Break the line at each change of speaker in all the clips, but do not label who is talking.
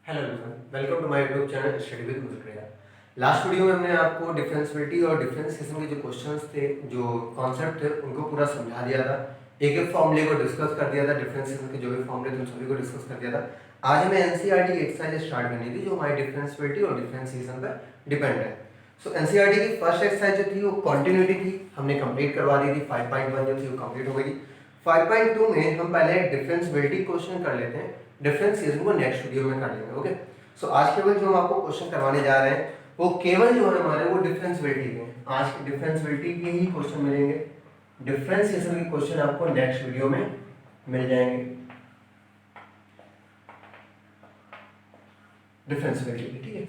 Hello everyone, welcome to my YouTube channel study with मुस्कुराया। Last video में हमने आपको डिफरेंशिएबिलिटी और डिफरेंशिएशन के जो क्वेश्चंस थे, जो कॉन्सेप्ट थे, उनको पूरा समझा दिया था। एक एक फॉर्मूले को डिस्कस कर दिया था, डिफरेंशिएशन के जो भी फॉर्मूले थे उन सभी को डिस्कस कर दिया था। आज हमें एनसीईआरटी की एक्सरसाइज स्टार्ट करनी थी जो हमारी डिफरेंशिएबिलिटी और डिफरेंशिएशन पर डिपेंड है। सो एनसीईआरटी की फर्स्ट एक्सरसाइज जो थी वो कंटिन्यूटी थी, हमने कंप्लीट करवा दी थी। 5.1 जो थी वो कंप्लीट हो गई। 5.2 में हम पहले डिफरेंशिएबिलिटी क्वेश्चन कर लेते हैं, डिफरेंशिएशन को नेक्स्ट वीडियो में कर लेंगे। ओके, सो आज केवल जो हम आपको क्वेश्चन करवाने जा रहे हैं वो केवल जो है हमारे वो डिफरेंशिएबिलिटी के हैं। आज की डिफरेंशिएबिलिटी के ही क्वेश्चन मिलेंगे, डिफरेंशिएशन के क्वेश्चन आपको नेक्स्ट वीडियो में मिल जाएंगे। डिफरेंशिएबिलिटी के, ठीक है।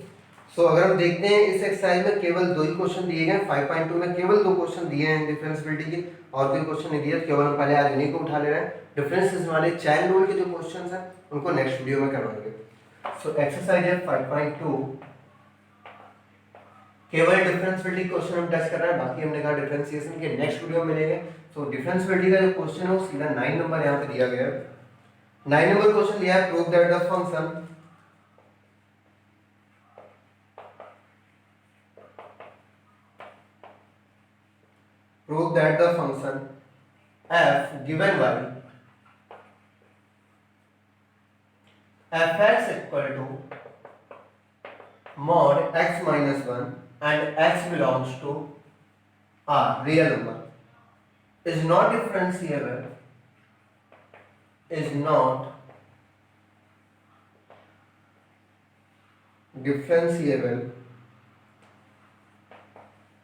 सो अगर हम देखते हैं इस एक्सरसाइज में केवल दो ही क्वेश्चन दिए गए। 5.2 में केवल दो क्वेश्चन दिए हैं डिफरेंशिएबिलिटी के, और कोई क्वेश्चन नहीं दिया। केवल हम पहले आज इन्हीं को उठा ले रहे हैं। डिफरेंशिएशन वाले चैन रूल के जो क्वेश्चंस हैं उनको नेक्स्ट वीडियो में करवाएंगे। सो एक्सरसाइज है 5.2, केवल डिफरेंशिएबिलिटी क्वेश्चन हम टेस्ट कर रहे हैं, बाकी हमने कहा डिफरेंशिएशन के नेक्स्ट वीडियो में मिलेंगे। सो डिफरेंशिएबिलिटी का जो क्वेश्चन है वो सीधा 9 नंबर यहाँ पे दिया गया है। 9 नंबर क्वेश्चन लिया है, prove that the function f given by fx equal to mod x minus 1 and x belongs to R, real number, is not differentiable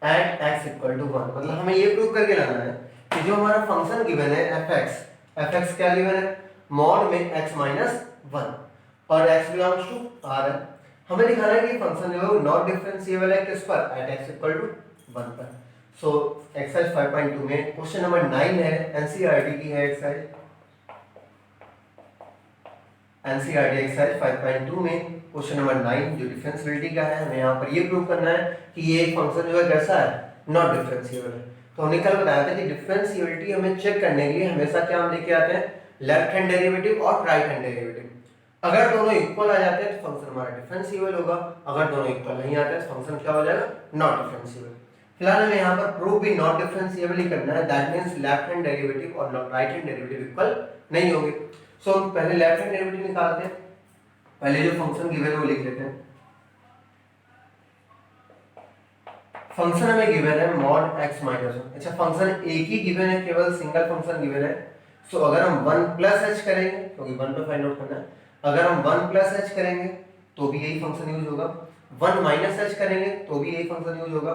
at x equal to 1। मतलब हमें ये प्रूव करके लाना है कि जो हमारा फंक्शन गिवन है fx क्या गिवन है, मॉड में x माइनस 1 और x बिलोंग्स टू r है। हमें दिखाना है कि फंक्शन जो है वो नॉट डिफरेंशिएबल है किस पर, at x इक्वल टू 1 पर। सो एक्सरसाइज 5.2 में क्वेश्चन नंबर 9 है, एनसीईआरटी की है एक्सरसाइज। एनसीईआरटी एक्सरसाइज 5.2 में क्वेश्चन नंबर 9 जो डिफरेंशिएबिलिटी का है, हमें यहाँ पर ये प्रूव करना है कि ये एक फंक्शन जो है कैसा है, नॉट डिफरेंशिएबल है। तो हमने कल बताया था कि डिफरेंशिएबिलिटी हमें चेक करने के लिए हमेशा क्या हम लेके आते हैं, लेफ्ट हैंड डेरिवेटिव और राइट हैंड डेरिवेटिव। अगर दोनों इक्वल आ जाते हैं तो फंक्शन हमारा डिफरेंशिएबल होगा, अगर दोनों इक्वल नहीं आते तो फंक्शन क्या हो जाएगा, नॉट डिफरेंशिएबल। फिलहाल हमें यहाँ पर प्रूव भी नॉट डिफरेंशिएबल ही करना है, that means left hand derivative और राइट हैंड डेरिवेटिव इक्वल नहीं होंगे। सो हम पहले लेफ्ट हैंड डेरिवेटिव निकालते हैं। पहले जो फंक्शन गिवन है वो लिख लेते हैं। फंक्शन हमें गिवन है मॉड x माइनस 1। अच्छा, फंक्शन एक ही गिवन है, केवल सिंगल फंक्शन गिवन है। सो अगर हम 1 प्लस h करेंगे, क्योंकि 1 पे फाइंड आउट करना है, अगर हम 1 प्लस h करेंगे तो भी यही फंक्शन यूज होगा। 1 माइनस h करेंगे तो भी यही फंक्शन यूज होगा।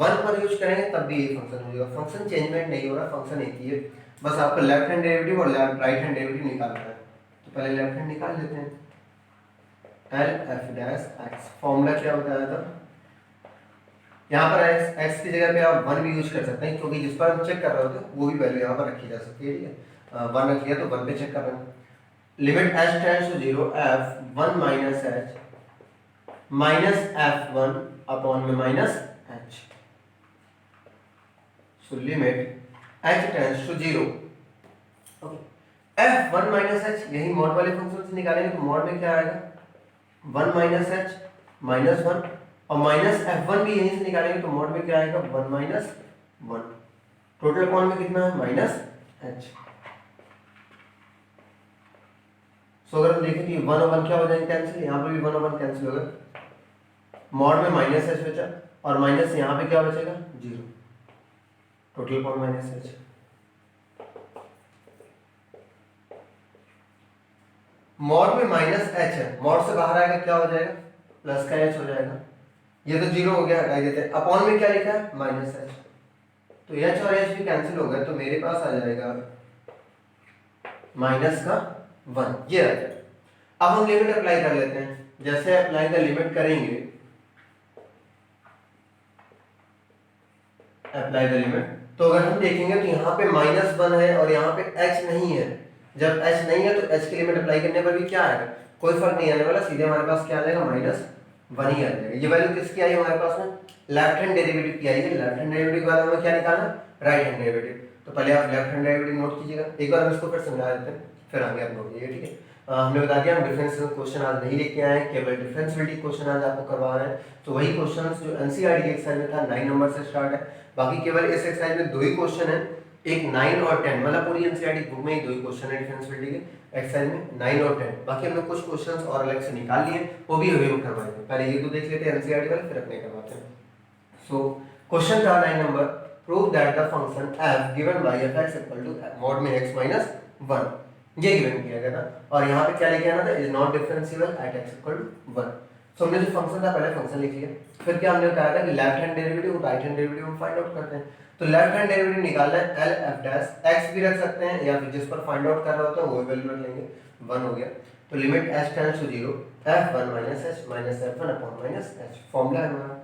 1 पर यूज करेंगे तब भी यही फंक्शन यूज होगा। फंक्शन चेंजमेंट नहीं हो रहा, फंक्शन एक ही है। बस आपको लेफ्ट हैंड डेरिवेटिव और राइट हैंड डेरिवेटिव निकालना है। तो पहले लेफ्ट हैंड निकाल लेते हैं। L f dash x, formula क्या बताया था, यहाँ पर x की जगह पे आप 1 भी यूज कर सकते हैं, क्योंकि जिस पर हम चेक कर रहे होते हैं वो भी वैल्यू यहाँ पर रखी जा सकती है। ठीक है, 1 रख लिया तो 1 पे चेक कर रहे हैं। Limit h tends to 0 f 1 minus h minus f1 upon में minus h। So limit h tends to 0, f1 minus h, यही मॉड वाले फंक्शन से निकालेंगे तो मॉड में क्या आएगा, 1 माइनस h माइनस 1, और माइनस f1 भी यहीं से निकालेंगे तो मॉड में क्या आएगा, 1 माइनस 1। टोटल कौन में कितना है, माइनस h। सो अगर हम देखें कि 1 और 1 क्या हो जाएंगे, कैंसिल, यहाँ पे भी 1 और 1 कैंसिल होगा। मॉड में माइनस h बचा और माइनस यहाँ पे क्या बचेगा, 0। टोटल कौन माइनस h। मॉड में माइनस h है, मॉड से बाहर आएगा क्या हो जाएगा, प्लस का h हो जाएगा। ये तो 0 हो गया, हटा देते हैं। अपॉन में क्या लिखा है, माइनस h, तो h और h भी कैंसिल हो गए, तो मेरे पास आ जाएगा माइनस का 1, ये आ जाएगा। अब हम लिमिट अप्लाई कर लेते हैं। जैसे अप्लाई द लिमिट करेंगे, अप्लाई द लिमिट, तो अगर हम देखेंगे तो यहाँ पे माइनस 1 है और यहाँ पे h नहीं है। जब h नहीं है तो h की लिमिट अप्लाई करने पर भी क्या आएगा, कोई फर्क नहीं आने वाला, सीधे हमारे पास क्या आ जाएगा, माइनस 1 ही आ जाएगा। ये वैल्यू किसकी आई हमारे पास में, लेफ्ट हैंड डेरिवेटिव की आई है। लेफ्ट हैंड डेरिवेटिव के बाद हमें क्या निकालना, राइट हैंड डेरिवेटिव। तो पहले आप लेफ्ट हैंड डेरिवेटिव नोट कीजिएगा, एक बार हम इसको फिर समझा देते हैं, फिर आगे आप नोट कीजिए। ठीक है, हमने बता दिया हम डिफरेंशियल क्वेश्चन आज नहीं लेके आए हैं, केवल डिफरेंशियबिलिटी क्वेश्चन आज आपको करवा रहे हैं। तो वही क्वेश्चंस जो एनसीईआरटी की एक्सरसाइज में था 9 नंबर से स्टार्ट है। बाकी केवल इस एक्सरसाइज में 2 ही क्वेश्चन है, एक 9 और 10, मतलब पूरी एनसीईआरटी बुक में ही 2 ही क्वेश्चन है डिफरेंशियबिलिटी के एक्सरसाइज में 9 और 10। बाकी हमने कुछ क्वेश्चंस और अलग से निकाल लिए, वो भी अभी हम करवाएंगे। पहले ये तो देख लेते हैं एनसीईआरटी वाले, फिर अपने करवाते हैं। सो क्वेश्चन था 9 number, prove that the function f given by f(x) equal to mod में x minus 1, ये गिवन किया गया था। और यहाँ पे क्या लेके आना था, is not differentiable at x equal to 1। So हमने जो फंक्शन था पहले फंक्शन लिख लिया, फिर क्या हमने बताया था कि लेफ्ट हैंड डेरिवेटिव और राइट हैंड डेरिवेटिव हम फाइंड आउट करते हैं। तो लेफ्ट हैंड डेरिवेटिव निकालना है l f डैश x भी रख सकते हैं, या फिर जिस पर फाइंड आउट कर रहा होता है वो वैल्यू रख लेंगे, 1 हो गया। तो limit h tends to 0 f1 minus h minus f1 upon minus h, formula है हमारा।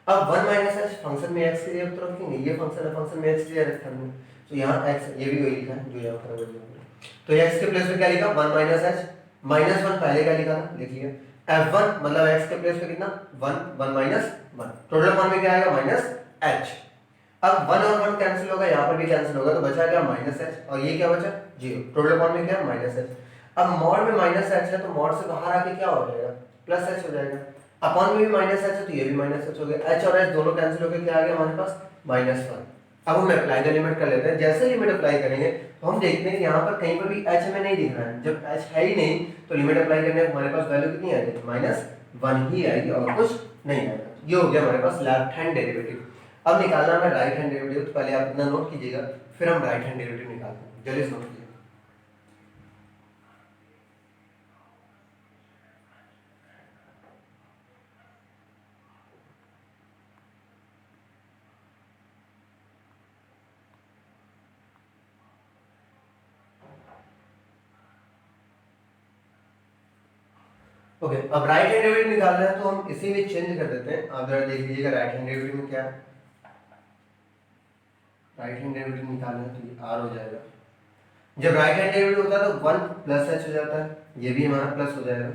अब 1 minus h फंक्शन में x की जगह तो रखेंगे, ये फंक्शन है, फंक्शन में x की जगह रखेंगे। तो यहाँ x ये भी वही लिखा है जो यहाँ पर है। तो x के प्लेस पे क्या लिखा, 1 minus h minus 1 पहले क्या लिखा था, लिख लिया। f1 मतलब x के प्लेस पे कितना 1, 1 minus 1, टोटल फॉर्म में क्या आएगा minus h। अब 1 और 1 कैंसिल होगा, यहाँ पर भी कैंसिल होगा, तो बचा क्या minus h, और ये क्या बचा 0, टोटल फॉर्म में क्या है minus h। अब मॉड में minus h है, तो मॉड से बाहर आके क्या हो जाएगा, प्लस h हो जाएगा। अपॉन में भी माइनस h है, तो ये भी माइनस h हो गया, h और h दोनों कैंसिल होकर क्या आ गया हमारे पास -1। अब हम अप्लाई द लिमिट कर लेते हैं। जैसे लिमिट अप्लाई करेंगे तो हम देखते हैं कि यहाँ पर कहीं पर भी h हमें नहीं दिख रहा है। जब h है ही नहीं तो लिमिट अप्लाई करने पर हमारे पास वैल्यू कितनी आएगी, -1 ही आएगी और कुछ नहीं आएगा। ये हो गया हमारे पास लेफ्ट हैंड डेरिवेटिव। अब निकालना है राइट हैंड डेरिवेटिव, तो पहले आप इतना नोट कीजिएगा, फिर हम राइट हैंड डेरिवेटिव निकालते हैं। जल्दी से नोट कीजिए। ओके, अब राइट हैंड डेरिवेटिव निकालना है तो हम इसी में चेंज कर देते हैं। आप जरा देख लीजिएगा राइट हैंड डेरिवेटिव में क्या है। राइट हैंड डेरिवेटिव निकालना है तो ये r हो जाएगा। जब राइट हैंड डेरिवेटिव होता है तो 1 प्लस h हो जाता है, ये भी हमारा प्लस हो जाएगा।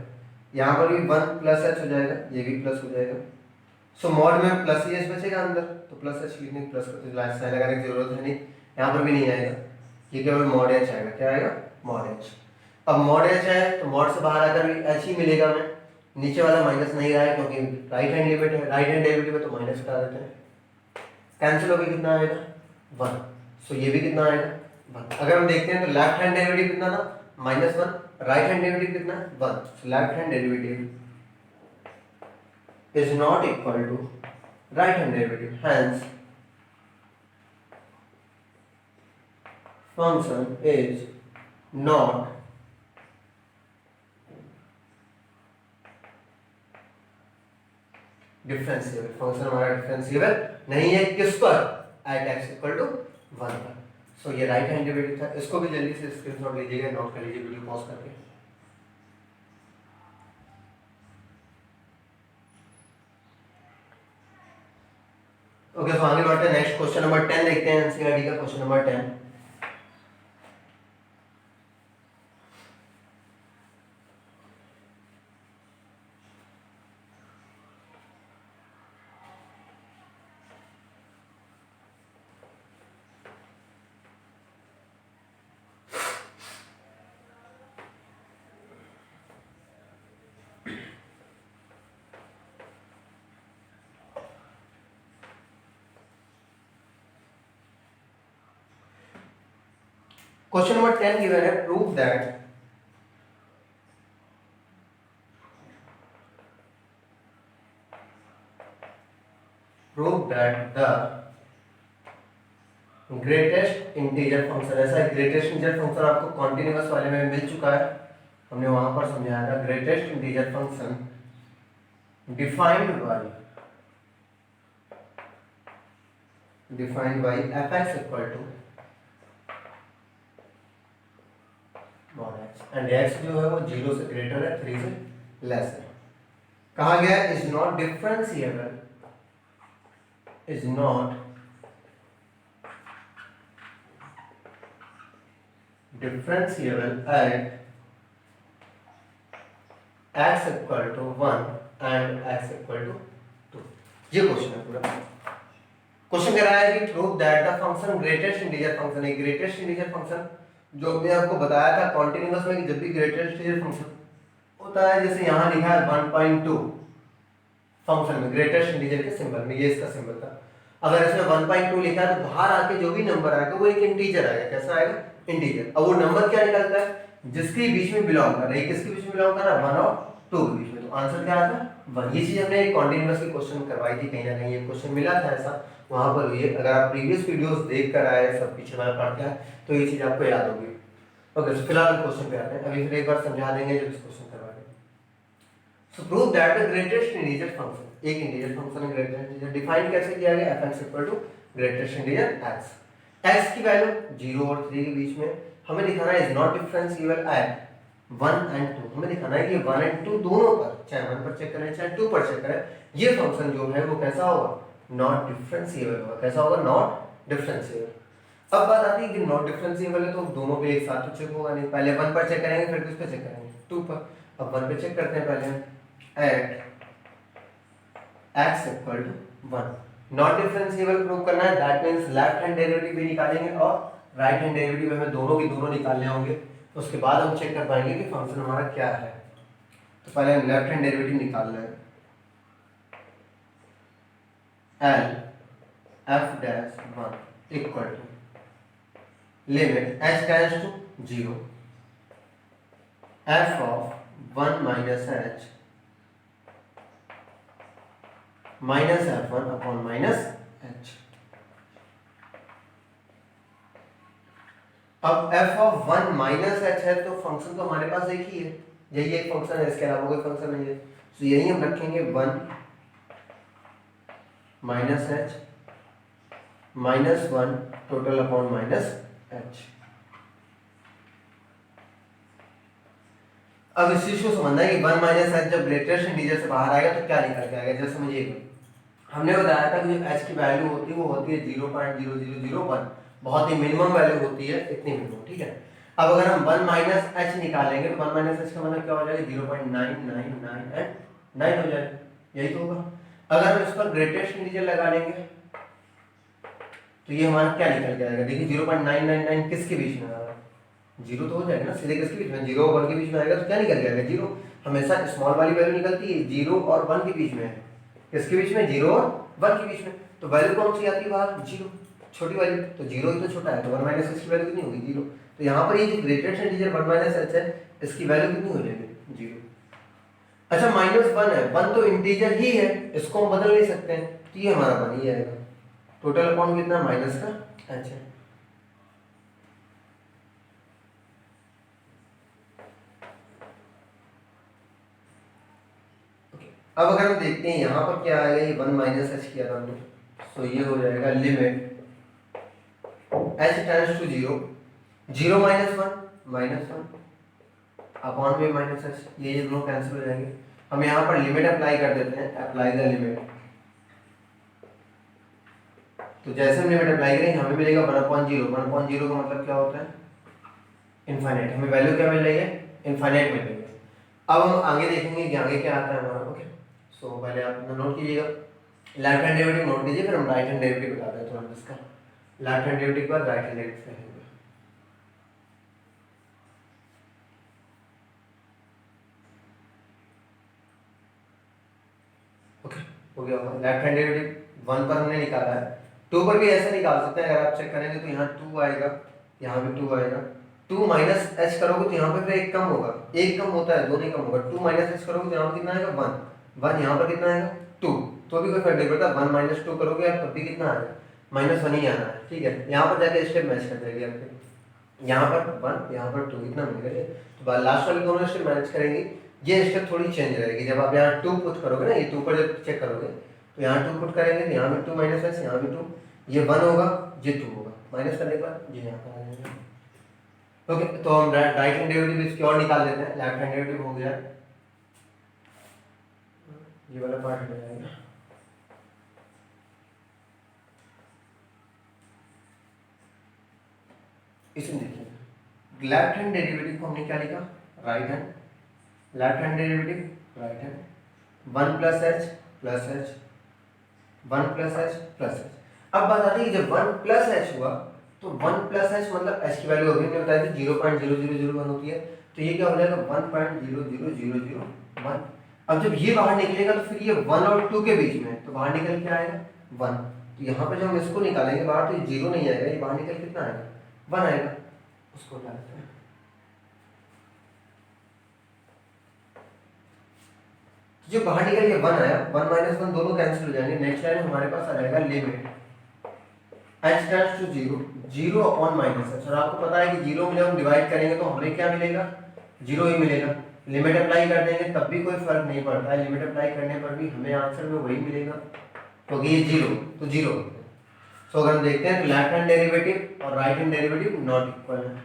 यहाँ पर भी 1 प्लस h हो जाएगा, ये भी प्लस हो जाएगा। सो मॉड में प्लस ही h बचेगा अंदर, तो प्लस h लिखने की प्लस साइन लगाने की जरूरत है नहीं, यहाँ पर भी नहीं आएगा, ये केवल मॉड h आएगा। क्या आएगा, मॉड h। अब मॉड h है तो मॉड से बाहर आकर भी h ही मिलेगा हमें, नीचे वाला माइनस नहीं रहा है क्योंकि राइट हैंड लिमिट है, राइट हैंड डेरिवेटिव है तो माइनस हटा देते हैं। कैंसिल होकर कितना आएगा 1, सो ये भी कितना आएगा 1। अगर हम देखते हैं तो लेफ्ट हैंड डेरिवेटिव कितना था -1, राइट हैंड डेरिवेटिव कितना 1, सो left hand derivative is not equal to right hand derivative, hence function is not differentiable. Function हमारा डिफरेंशिएबल नहीं है, किस पर, एट x इक्वल टू 1 पर। सो ये राइट हैंड डेरिवेटिव था, इसको भी जल्दी से स्क्रीनशॉट लीजिएगा, नोट कर लीजिए वीडियो पॉज करके। ओके, तो आगे बढ़ते हैं, नेक्स्ट क्वेश्चन नंबर 10 देखते हैं, एनसीईआरटी का question number 10। Question number 10 given है, prove that the greatest integer function, ऐसा ग्रेटेस्ट इंटीजर फंक्शन आपको कॉन्टिन्यूअस वाले में मिल चुका है, हमने वहां पर समझाया था। Greatest integer function defined by f(x) equal to mod x, and x जो है वो 0 से ग्रेटर है, 3 से लेस है। कहा गया is not differentiable, is not differentiable at x equal to 1 and x equal to 2। ये क्वेश्चन है पूरा। क्वेश्चन कह रहा है कि prove that the function greatest integer function है, ग्रेटेस्ट इंटीजर फंक्शन जो मैंने आपको बताया था कॉन्टिन्यूअस में कि जब भी ग्रेटेस्ट इंटीजर फंक्शन होता है, जैसे यहाँ लिखा है 1.2 फंक्शन में ग्रेटेस्ट इंटीजर के सिंबल में, ये इसका सिंबल था। अगर इसमें 1.2 लिखा है तो बाहर आके जो भी नंबर आएगा वो एक इंटीजर आएगा। कैसा आएगा? इंटीजर। अब वो नंबर क्या निकलता है? जिसके बीच में बिलोंग कर रहा है। किसके बीच में बिलोंग कर रहा है? 1 और 2 के बीच में। तो आंसर क्या आता है? 1। ये चीज हमने एक कॉन्टिन्यूअस के क्वेश्चन करवाई थी, कहीं ना कहीं ये क्वेश्चन मिला था ऐसा, वहां पर ये अगर आप प्रीवियस वीडियोस देख कर आए, सब पीछे वाला पढ़ के आए, तो ये चीज आपको याद होगी। ओके, तो फिलहाल क्वेश्चन पे आते हैं। अभी फिर एक बार समझा देंगे जब इस क्वेश्चन करवा देंगे। So prove that the greatest integer function, एक इंटीजर फंक्शन है ग्रेटेस्ट इंटीजर, डिफाइन कैसे किया गया? fx equal to greatest integer x। x की वैल्यू 0 और 3 के बीच में हमें दिखाना है is not differentiable at 1 and 2। हमें दिखाना है कि 1 एंड 2 दोनों पर, चाहे 1 पर चेक करें चाहे 2 पर चेक करें, ये फंक्शन जो है वो कैसा होगा? नॉट डिफरेंशिएबल होगा। कैसा होगा? Not differentiable. अब बात आती है कि नॉट डिफरेंशिएबल है तो दोनों पे एक साथ तो चेक होगा नहीं। पहले 1 पर चेक करेंगे, फिर किस पे चेक करेंगे? 2 पर। अब 1 पे चेक करते हैं पहले, at x equal to 1। Not differentiable prove करना है, that means left hand derivative भी निकालेंगे और राइट हैंड डेरिवेटिव हमें दोनों की दोनों निकालने होंगे। तो उसके बाद हम चेक कर पाएंगे कि फंक्शन हमारा क्या है। तो पहले हम लेफ्ट हैंड डेरिवेटिव निकाल लें। l f dash 1 equal to limit h tends to 0 f of 1 minus h minus f1 upon minus h। अब f ऑफ 1 माइनस h है तो फंक्शन तो हमारे पास एक ही है, यही एक फंक्शन है, इसके अलावा कोई फंक्शन नहीं है। तो यही हम रखेंगे 1 minus h minus 1 total upon minus h। अब इस चीज को समझना है कि 1 माइनस h जब ग्रेटेस्ट इंटीजर से बाहर आएगा तो क्या निकल के आएगा। जैसे समझिए, हमने बताया था कि जो h की वैल्यू होती है वो होती है 0.0001, बहुत ही मिनिमम वैल्यू होती है, इतनी मिनिमम, ठीक है। अब अगर हम 1 माइनस h निकालेंगे तो 1 माइनस h का मतलब क्या हो जाएगा? 0.999 हो जाएगा, यही तो होगा। अगर हम इस पर ग्रेटेस्ट इंटीजर लगा लेंगे तो ये हमारा क्या निकल के आएगा? देखिए 0.999 किसके बीच में आ रहा है? 0 तो हो जाएगा ना, सीधे किसके बीच में? 0 और 1 के बीच में आएगा तो क्या निकल के आएगा? 0। हमेशा स्मॉल वाली वैल्यू निकलती है 0 और 1 के बीच में है। किसके बीच में? 0 और 1 के बीच में। तो वैल्यू कौन सी आती है बाहर? 0, छोटी वैल्यू। तो 0 ही तो छोटा है, तो 1 माइनस h की वैल्यू कितनी होगी? 0। तो यहाँ पर ये जो ग्रेटेस्ट इंटीजर 1 माइनस h है, इसकी वैल्यू कितनी हो जाएगी? 0। अच्छा माइनस 1 है, 1 तो इंटीजर ही है, इसको हम बदल नहीं सकते हैं, तो ये हमारा 1 ही आएगा। टोटल अपॉन कितना? माइनस का h है। अब अगर हम देखते हैं यहाँ पर क्या आएगा, ये 1 माइनस h किया था हमने, तो ये हो जाएगा limit h tends to 0, 0 minus 1 minus 1 upon में माइनस h, ये दोनों कैंसिल हो जाएंगे। हम यहाँ पर लिमिट अप्लाई कर देते हैं, अप्लाई द लिमिट। तो जैसे हम लिमिट अप्लाई करेंगे हमें मिलेगा 1/0। 1/0 का मतलब क्या होता है? इनफाइनाइट। हमें वैल्यू क्या मिल रही है? इनफाइनाइट मिल रही है। अब हम आगे देखेंगे कि आगे क्या आता है हमारा। ओके, सो पहले आप नोट कीजिएगा, लेफ्ट हैंड डेरिवेटिव नोट कीजिए, फिर हम राइट हैंड डेरिवेटिव बताते हैं तुरंत इसका। लेफ्ट हैंड डेरिवेटिव के बाद राइट हैंड डेरिवेटिव करेंगे। ओके, हो गया होगा। लेफ्ट हैंड डेरिवेटिव 1 पर हमने निकाला है, 2 पर भी ऐसे निकाल सकते हैं। अगर आप चेक करेंगे तो यहाँ 2 आएगा, यहाँ भी 2 आएगा। 2 माइनस h करोगे तो यहाँ पे फिर एक कम होगा, एक कम होता है, 2 नहीं कम होगा। 2 माइनस h करोगे तो यहाँ पर कितना आएगा? 1। 1 यहाँ पर कितना आएगा? 2। तो भी कोई फर्क नहीं पड़ता, 1 माइनस 2 करोगे आप तब भी कितना आएगा? माइनस 1 ही आना है, ठीक है। यहाँ पर जाके स्टेप मैच कर जाएगी आपके, यहाँ पर 1 यहाँ पर 2 इतना मिलेगा। तो लास्ट वाले दोनों स्टेप मैच करेंगी, ये स्टेप थोड़ी चेंज रहेगी। जब आप यहाँ 2 पुट करोगे ना, ये 2 पर जब चेक करोगे तो यहाँ 2 पुट करेंगे तो यहाँ भी 2 माइनस h, यहाँ भी 2, ये 1 होगा, ये 2 होगा। माइनस करने के बाद ये यहाँ पर आ जाएगा। ओके, तो हम राइट हैंड डेरिवेटिव इसकी और निकाल लेते हैं। लेफ्ट हैंड डेरिवेटिव हो गया, ये वाला पार्ट हो जाएगा। इसमें देखिए लेफ्ट हैंड डेरिवेटिव को हमने क्या लिखा? Right hand, left hand derivative right hand 1 plus h plus h, 1 plus h plus h। अब बात आती है जब 1 प्लस h हुआ तो 1 प्लस एच मतलब एच की वैल्यू अभी हमने बताई थी 0.0001 होती है, तो ये क्या हो जाएगा 1.00001। अब जब ये बाहर निकलेगा तो फिर ये 1 और 2 के बीच में, तो बाहर निकल क्या आएगा 1। तो यहाँ पे जब हम इसको निकालेंगे बाहर तो ये 0 नहीं आएगा, ये बाहर निकल कितना आएगा 1 आएगा। उसको डालते हैं, जो बाहर निकल के 1 आया, 1 माइनस 1 दोनों कैंसिल हो जाएंगे। नेक्स्ट लाइन हमारे पास आ जाएगा limit h tends to 0, 0 upon minus h। और आपको पता है कि 0 में जब हम डिवाइड करेंगे तो हमें क्या मिलेगा 0 ही मिलेगा। लिमिट अप्लाई कर देंगे तब भी कोई फर्क नहीं पड़ता है, लिमिट अप्लाई करने पर भी हमें आंसर में वही मिलेगा, क्योंकि ये 0 तो 0। सो अगर हम देखते हैं तो लेफ्ट हैंड डेरिवेटिव और right hand derivative not equal है।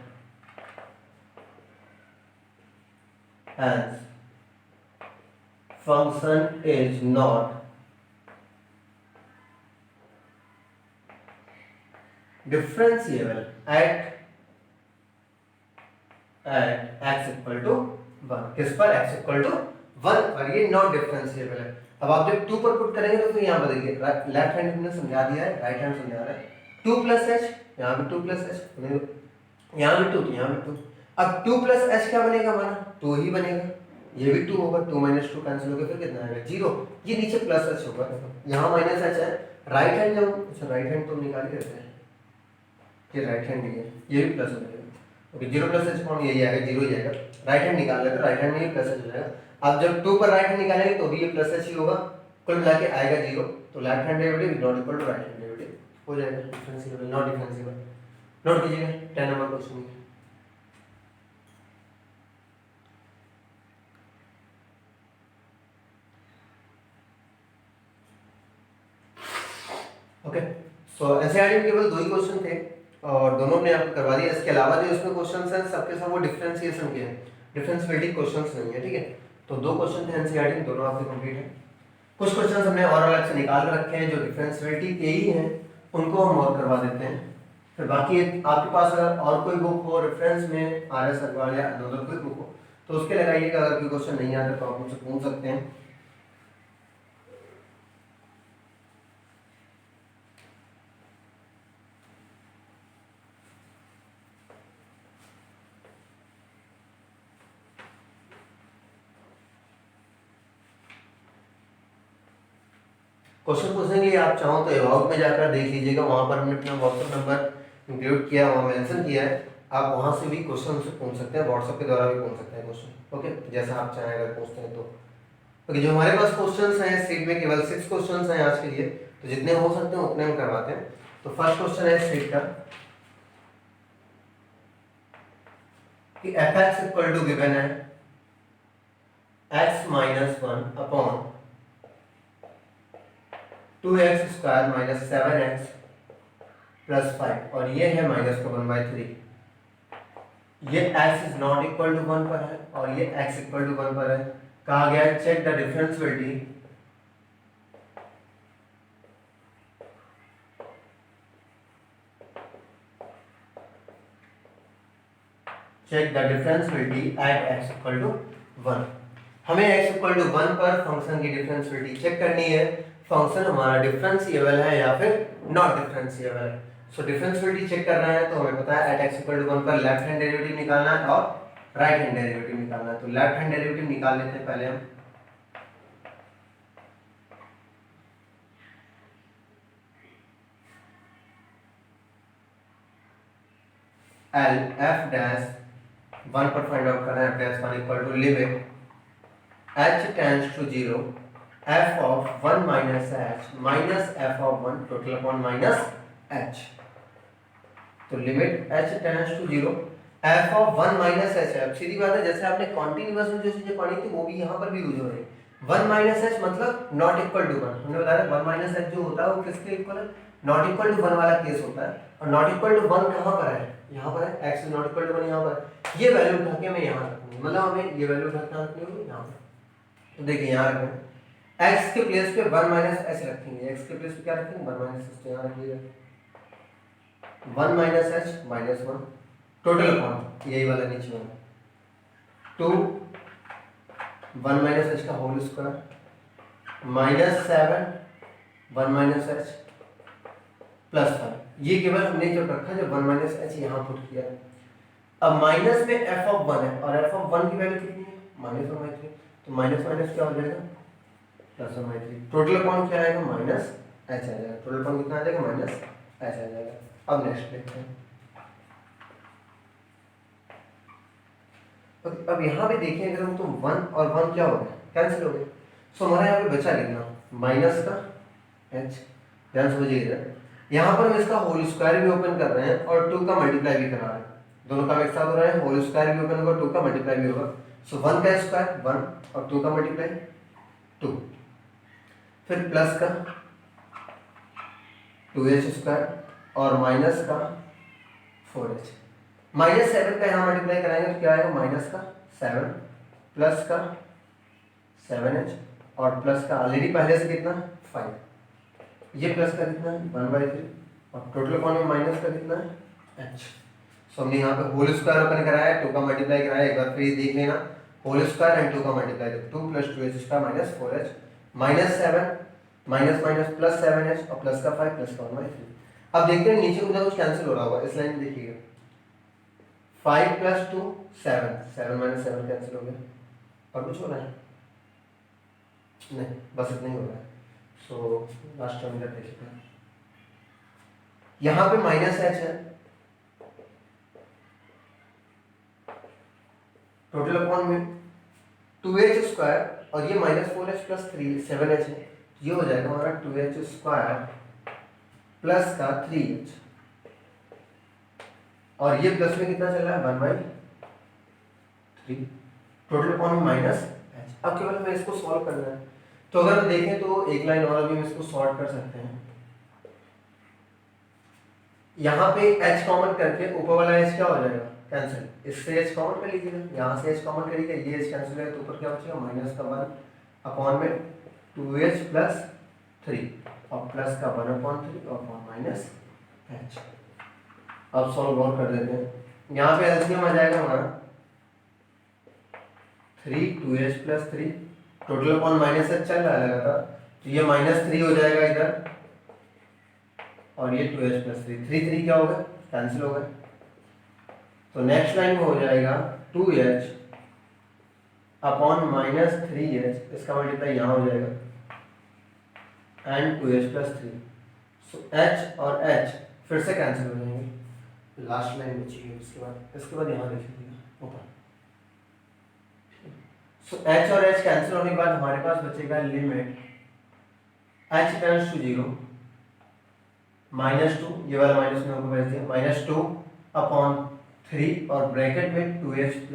Hence, function is not differentiable at x equal to 1। किस पर x equal to 1 पर ये नॉट डिफरेंशिएबल है। अब आप जब 2 पर पुट करेंगे तो फिर यहाँ पर देखिए लेफ्ट हैंड हमने समझा दिया है, राइट हैंड समझा रहा है। 2 प्लस एच, यहाँ भी 2 प्लस एच, यहाँ भी 2 तो यहाँ भी 2। अब 2 प्लस एच क्या बनेगा हमारा 2 ही बनेगा, ये भी 2 होगा, 2 माइनस 2 कैंसिल हो गया, फिर कितना आएगा 0। ये नीचे प्लस एच होगा, यहाँ माइनस एच है। राइट हैंड जब अच्छा राइट हैंड तो निकाल के रखते हैं, ये राइट हैंड है, ये भी प्लस हो जाएगा। ओके 0 प्लस एच फॉर्म यही आएगा, 0 ही आएगा। राइट हैंड निकाल लेते, राइट हैंड में ये प्लस एच हो जाएगा। अब जब 2 पर राइट हैंड निकालेंगे तो भी ये प्लस एच ही होगा, कुल मिला के आएगा 0। तो left hand derivative not equal to right hand derivative हो जाएगा डिफरेंशिएबल, नॉट डिफरेंशिएबल। नोट कीजिएगा 10 number question. Okay so NCERT में केवल 2 ही क्वेश्चन थे और दोनों ने आपको करवा दिया। इसके अलावा जो इसमें क्वेश्चंस हैं सबके सब वो डिफरेंशिएशन के हैं, डिफरेंशिएबिलिटी क्वेश्चंस नहीं है, ठीक है। तो 2 क्वेश्चन थे एनसीईआरटी में, दोनों आपके कंप्लीट है। कुछ क्वेश्चंस हमने और अलग से निकाल कर रखे हैं जो डिफरेंशिएबिलिटी के ही हैं, उनको हम और करवा देते हैं। फिर बाकी आपके पास अगर और कोई बुक हो रेफरेंस में आरएस अग्रवाल या अनदर कोई बुक हो तो उसके लगाइएगा। अगर कोई क्वेश्चन नहीं आता तो आप मुझसे पूछ सकते हैं। क्वेश्चन पूछने के लिए आप चाहो तो अबाउट में जाकर देख लीजिएगा, वहां पर हमने अपना व्हाट्सएप नंबर इंक्लूड किया, वहां मेंशन किया है। आप वहां से भी क्वेश्चन से पूछ सकते हैं, व्हाट्सएप के द्वारा भी पूछ सकते हैं क्वेश्चन। ओके जैसा आप चाहें अगर पूछते हैं तो। ओके जो हमारे पास क्वेश्चंस हैं सीट में केवल 6 क्वेश्चंस हैं आज के लिए, तो जितने हो सकते हैं उतने हम करवाते हैं। तो फर्स्ट क्वेश्चन है सीट का कि fx इक्वल टू गिवन है x minus 1 upon 2x square minus 7x plus 5 और ये है माइनस का 1/3। ये x is not equal to 1 पर है और ये x इक्वल टू 1 पर है। कहा गया है check the differentiability check the differentiability at x equal to 1। हमें x इक्वल टू 1 पर फंक्शन की डिफरेंशिएबिलिटी चेक करनी है, फंक्शन हमारा डिफरेंशिएबल है या फिर नॉट डिफरेंशिएबल है। सो डिफरेंशिएबिलिटी चेक कर रहे हैं तो हमें पता है एट x इक्वल टू 1 पर लेफ्ट हैंड डेरिवेटिव निकालना है और राइट हैंड डेरिवेटिव निकालना है। तो लेफ्ट हैंड डेरिवेटिव निकाल लेते हैं पहले हम। एल एफ डैश 1 पर फाइंड आउट करना है, f dash 1 equal to limit h tends to 0 f of 1 minus h minus f of 1 total upon minus h। तो limit h tends to 0 f of 1 minus h है। अब सीधी बात है जैसे आपने कॉन्टिन्यूअस में जो चीजें पढ़ी थी वो भी यहाँ पर भी यूज हो रही है। 1 माइनस h मतलब नॉट इक्वल टू 1। हमने बताया 1 माइनस h जो होता है वो किसके इक्वल है, नॉट इक्वल टू 1 वाला केस होता है। और नॉट इक्वल टू 1 कहाँ पर है, यहाँ पर है, x is not equal to 1 यहाँ पर। ये वैल्यू उठा के मैं यहाँ रखूंगी, मतलब हमें ये वैल्यू रखना होगी यहाँ पर। तो देखिए यहाँ रखें x के प्लेस पे 1 माइनस h रखेंगे, x के प्लेस पे क्या रखेंगे 1 माइनस h, तो यहाँ रखिएगा 1 minus h minus 1 total upon यही वाला नीचे वाला 2 1 माइनस h का whole square minus 7 1 minus h plus 5। ये केवल हमने जो रखा जब 1 माइनस एच यहाँ पुट किया। अब माइनस में एफ ऑफ 1 है और एफ ऑफ 1 की वैल्यू कितनी है -1/3, तो माइनस माइनस क्या हो जाएगा +1/3। टोटल अपॉन क्या आएगा माइनस एच आ जाएगा। टोटल अपॉन कितना आ जाएगा माइनस एच आ जाएगा। अब नेक्स्ट देखते हैं। अब यहाँ पे देखिए अगर हम तो 1 और 1 क्या हो गया कैंसिल हो गए। सो हमारा यहाँ पे बचा कितना माइनस का एच। ध्यान समझिएगा यहाँ पर हम इसका होल स्क्वायर भी ओपन कर रहे हैं और 2 का मल्टीप्लाई भी करा रहे हैं। दोनों काम एक साथ हो रहा है, होल स्क्वायर भी ओपन होगा 2 का मल्टीप्लाई भी होगा। सो 1 का स्क्वायर 1 और 2 का मल्टीप्लाई 2, फिर प्लस का 2h स्क्वायर और माइनस का 4h। -7 का यहाँ मल्टीप्लाई कराएंगे तो क्या आएगा माइनस का 7 प्लस का 7h और प्लस का ऑलरेडी पहले से कितना 5, ये प्लस का कितना है 1/3 और टोटल अपॉन में माइनस का कितना है h। सो हमने यहाँ पे होल स्क्वायर ओपन कराया है 2 का मल्टीप्लाई कराया, एक बार फिर देख लेना होल स्क्वायर एंड 2 का multiply 2 + 2h square -4h -7 minus minus plus 7h और प्लस का 5 प्लस का 1/3। अब देखते हैं नीचे कुछ कैंसिल हो रहा होगा। इस लाइन में देखिएगा 5 + 2 7, 7 - 7 कैंसिल हो गया। और कुछ हो रहा है नहीं, बस इतना ही हो रहा है। सो लास्ट टर्म इधर देखिएगा यहाँ पे -h है, टोटल अपॉन में 2h स्क्वायर और ये -4h + 3 7h है, ये हो जाएगा हमारा 2h स्क्वायर प्लस का 3h और ये प्लस में कितना चल रहा है 1/3, टोटल अपॉन में -h। अब केवल हमें इसको सॉल्व करना है। तो अगर हम देखें तो एक लाइन और भी हम इसको सॉर्ट कर सकते हैं। यहाँ पे h कॉमन करके ऊपर वाला h क्या हो जाएगा कैंसिल, इससे h कॉमन कर लीजिएगा, यहाँ से h कॉमन करिएगा, ये h कैंसिल है तो ऊपर क्या बचेगा -1 अपॉन में 2h + 3 और प्लस का 1/3 और -h। अब सॉल्व और कर देते हैं। यहाँ पे एलसीएम आ जाएगा हमारा 3 2h + 3 टोटल अपॉन -h चल रहा है लगातार, तो ये -3 हो जाएगा इधर और ये 2h + 3 3 3 क्या होगा कैंसिल होगा। तो नेक्स्ट लाइन में हो जाएगा 2h अपॉन -3h, इसका मल्टीप्लाई यहाँ हो जाएगा एंड 2h + 3। सो h और h फिर से कैंसिल हो जाएंगे। लास्ट लाइन बची है इसके बाद यहाँ देखिएगा ऊपर। सो h और h कैंसिल होने के बाद हमारे पास बचेगा लिमिट h टेंड्स टू 0 -2, ये वाला माइनस में ऊपर भेज दिया -2 अपॉन 3 और ब्रैकेट में 2h +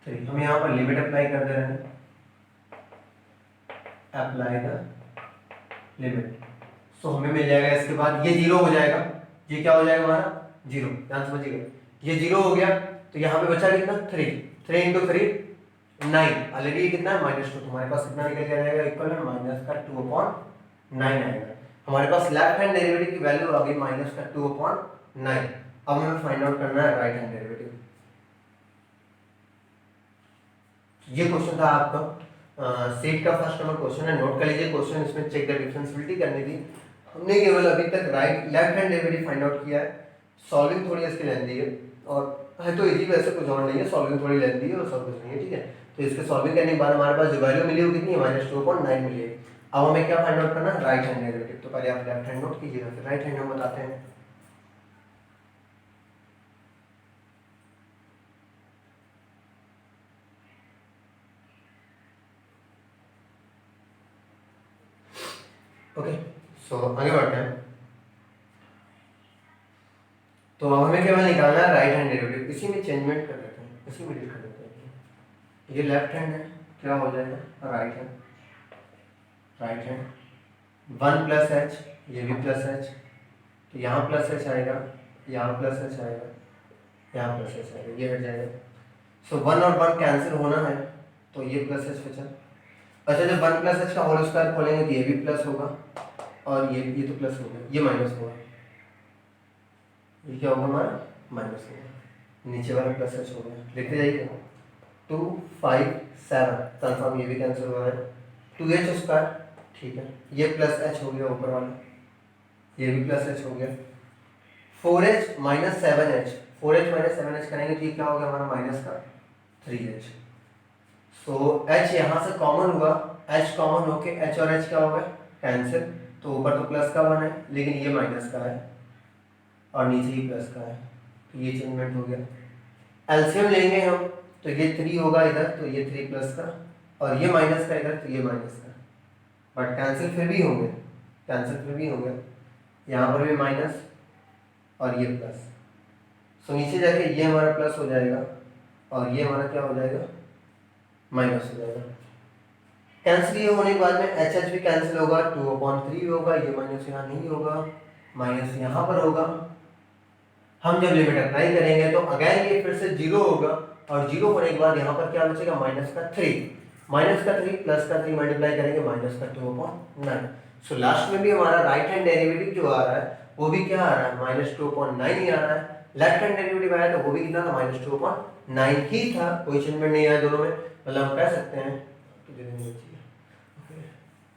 3। हम यहाँ पर लिमिट अप्लाई कर दे रहे हैं, अप्लाई द लिमिट। सो हमें मिल जाएगा इसके बाद ये 0 हो जाएगा, ये क्या हो जाएगा हमारा 0। ध्यान समझिएगा ये 0 हो गया तो यहाँ पे बचा कितना 3 3 × 3 9, ऑलरेडी कितना है -2, तो हमारे पास कितना निकल के आएगा इक्वल है -2/9 आएगा। हमारे पास लेफ्ट हैंड डेरिवेटिव की वैल्यू आ गई -2/9। अब हमें फाइंड आउट करना है राइट हैंड डेरिवेटिव। ये क्वेश्चन था आपका सेट का फर्स्ट नंबर क्वेश्चन है, नोट कर लीजिए क्वेश्चन। इसमें चेक द डिफरेंशियबिलिटी करनी थी, हमने केवल अभी तक left hand derivative find out किया है। सॉल्विंग थोड़ी इसकी लेंथी है और है तो इजी, वैसे कुछ और नहीं है, सॉल्विंग थोड़ी लेंथी है और सब कुछ नहीं है, ठीक है। तो इसके सॉल्विंग करने के बाद हमारे पास जो वैल्यू मिली वो कितनी है -2/9 मिली है। अब हमें क्या फाइंड आउट करना है राइट हैंड डेरिवेटिव। तो पहले आप लेफ्ट हैंड नोट कीजिएगा फिर राइट हैंड हम बताते हैं। ओके सो आगे बढ़ते हैं। तो अब हमें केवल निकालना है राइट हैंड डेरिवेटिव। इसी में चेंजमेंट कर देते हैं, इसी में डिलीट कर देते हैं। ये लेफ्ट हैंड है, क्या हो जाएगा right hand, right hand 1 + h, ये भी +h, तो यहाँ +h आएगा, यहाँ +h आएगा, यहाँ +h आएगा, ये हट जाएगा। सो 1 और 1 कैंसिल होना है तो ये +h बचा। अच्छा जब 1 + h का होल स्क्वायर खोलेंगे तो ये भी प्लस होगा और ये तो प्लस हो गया, ये माइनस होगा, ये क्या होगा हमारा माइनस होगा, नीचे वाला +h हो गया। लिखते जाइए 2 5 7 कंफर्म, ये भी कैंसिल हो रहा है 2h स्क्वायर, ठीक है, ये +h हो गया ऊपर वाला ये भी प्लस एच हो गया। 4h minus 7h, 4h minus 7h करेंगे तो ये क्या हो गया हमारा माइनस का 3h। सो h यहाँ से कॉमन हुआ, h कॉमन होके h और h क्या हो गया कैंसिल, तो ऊपर तो प्लस का 1 है लेकिन ये माइनस का है और नीचे ही प्लस का है, तो ये चेंजमेंट हो गया। एलसीएम लेंगे हम तो ये 3 होगा इधर, तो ये 3 प्लस का और ये माइनस का इधर, तो ये माइनस का, बट कैंसिल फिर भी होंगे, कैंसिल फिर भी होंगे। यहाँ पर भी माइनस और ये प्लस, सो नीचे जाके ये हमारा प्लस हो जाएगा और ये हमारा क्या हो जाएगा माइनस हो जाएगा। कैंसिल ये होने के बाद में एच एच भी कैंसिल होगा, 2/3 होगा, ये माइनस यहाँ नहीं होगा, माइनस यहाँ पर होगा। हम जब लिमिट अप्लाई करेंगे तो अगेन ये फिर से 0 होगा और 0 होने के बाद यहाँ पर क्या बचेगा माइनस का 3, माइनस का 3 प्लस का 3 मल्टीप्लाई करेंगे माइनस का 2/9। सो लास्ट में भी हमारा राइट हैंड डेरिवेटिव जो आ रहा है वो भी क्या आ रहा है माइनस 2/9 ही आ रहा है। लेफ्ट हैंड डेरिवेटिव आया तो वो भी कितना था माइनस 2/9 ही था, कोई चेंजमेंट नहीं आया दोनों में, मतलब हम कह सकते हैं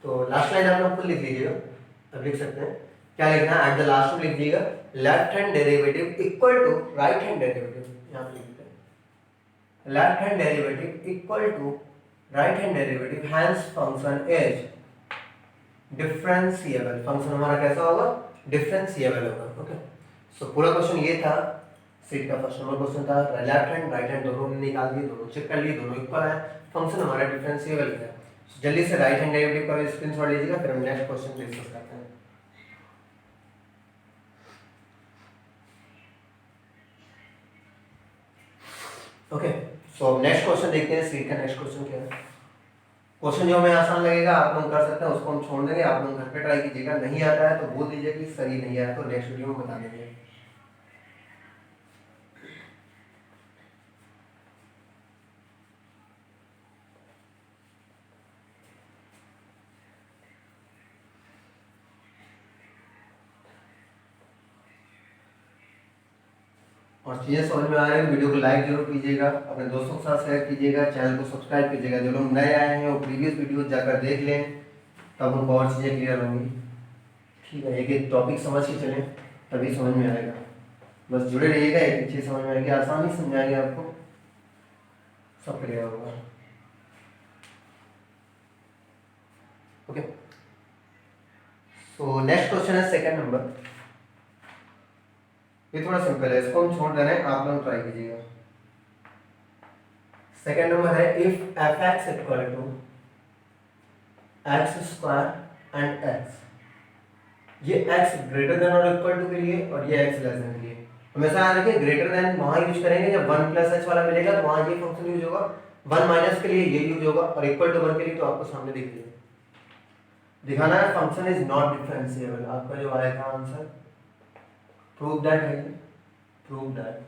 तो लास्ट लाइन आप लोग खुद लिख लीजिएगा, अब लिख सकते हैं क्या लिखना है, एट द लास्ट में लिख लीजिएगा left hand derivative equal to right hand derivative, यहाँ पे लिखते हैं left hand derivative equal to right hand derivative, hence function is differentiable, function हमारा कैसा होगा डिफरेंशिएबल होगा। ओके, सो पूरा क्वेश्चन ये था, सीट का फर्स्ट नंबर क्वेश्चन था, लेफ्ट हैंड राइट हैंड दोनों निकाल दिए, दोनों चेक कर लिए, दोनों इक्वल है, फंक्शन हमारा डिफरेंशिएबल है। जल्दी से राइट हैंड डेरिवेटिव का स्क्रीनशॉट लीजिएगा, फिर हम नेक्स्ट क्वेश्चन डिस्कस करते हैं। ओके, सो नेक्स्ट क्वेश्चन देखते हैं, सीट का नेक्स्ट क्वेश्चन क्या है। क्वेश्चन जो हमें आसान लगेगा आप लोग कर सकते हैं, उसको हम छोड़ देंगे, आप लोग घर पे ट्राई कीजिएगा, नहीं आता है तो बोल दीजिए कि सर ये नहीं आया, तो नेक्स्ट वीडियो में बता देंगे। और चीज़ें समझ में आ रही है वीडियो को लाइक जरूर कीजिएगा, अपने दोस्तों के साथ शेयर कीजिएगा, चैनल को सब्सक्राइब कीजिएगा। जो लोग नए आए हैं वो प्रीवियस वीडियो जाकर देख लें, तब उनको और चीज़ें क्लियर होंगी। ठीक है, एक एक टॉपिक समझ के चलें तभी समझ में आएगा, बस जुड़े रहिएगा, एक एक चीज़ समझ में आएगी, आसानी समझाएंगे आपको, सब क्लियर होगा। ओके, सो नेक्स्ट क्वेश्चन है सेकंड नंबर, ये थोड़ा सिंपल है, इसको हम छोड़ दे रहे हैं, आप लोग ट्राई कीजिएगा। सेकंड नंबर है if f x equal to x square and x, ये x ग्रेटर देन और इक्वल टू के लिए और ये x लेस देन के लिए, हमेशा याद रखिए ग्रेटर देन वहां यूज करेंगे जब 1 प्लस h वाला मिलेगा तो वहां ये फंक्शन यूज होगा, 1 माइनस के लिए ये यूज होगा और इक्वल टू 1 के लिए तो आपको सामने दिख रही है, दिखाना है फंक्शन इज नॉट डिफरेंशिएबल। आपका जो आएगा आंसर प्रूव दैट है, prove that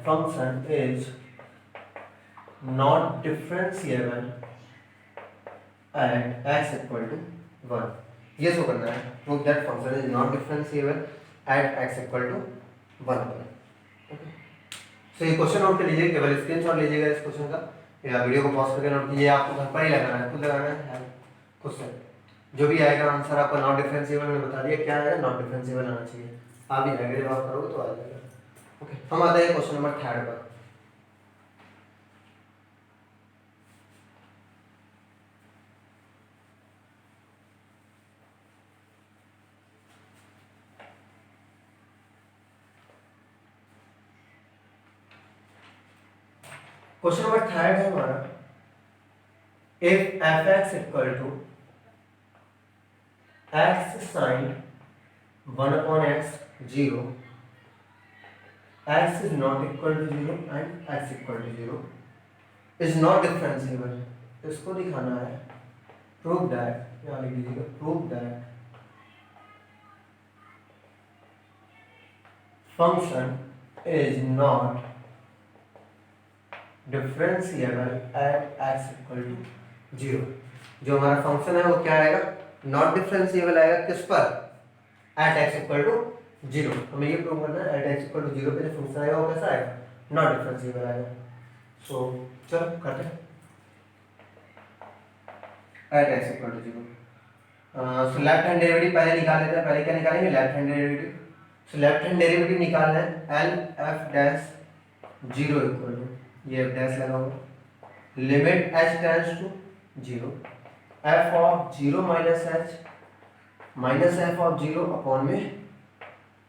function is not differentiable at x equal to 1, ये शो करना है, prove that function is not differentiable at x equal to 1। So ये क्वेश्चन नोट कर लीजिए, केवल स्क्रीनशॉट लीजिएगा इस क्वेश्चन का या वीडियो को पॉज करके नोट कीजिए, आपको घर पर ही लगाना है, खुद लगाना है खुद से, जो भी आएगा आंसर आपका नॉट डिफरेंशिएबल में बता दिया क्या है, नॉट डिफरेंशिएबल आना चाहिए, आप भी एग्री बात करोगे तो आ जाएगा। ओके, हम आते हैं क्वेश्चन नंबर 3 पर। क्वेश्चन नंबर 3 है हमारा, if f x equal to x sine 1/x 0, x is not equal to 0 and x equal to 0 is not differentiable, इसको दिखाना है, प्रूव दैट, यहाँ लिख दीजिएगा prove that function is not differentiable at x equal to 0। जो हमारा function है वो क्या आएगा, नॉट डिफरेंशिएबल आएगा, किस पर, एट x इक्वल टू 0। हमें ये प्रूव करना है, एट x इक्वल टू 0 पे जो फंक्शन आएगा वो कैसा आएगा, नॉट डिफरेंशिएबल आएगा। सो चलो करते हैं, at x equal to 0, so left hand derivative पहले निकाल लेते हैं। पहले क्या निकालेंगे? Left hand derivative. So left hand derivative निकालना है l f dash zero equal to, ये एफ डैश लगा हुआ, limit h tends to zero, f of zero minus h minus f of zero upon में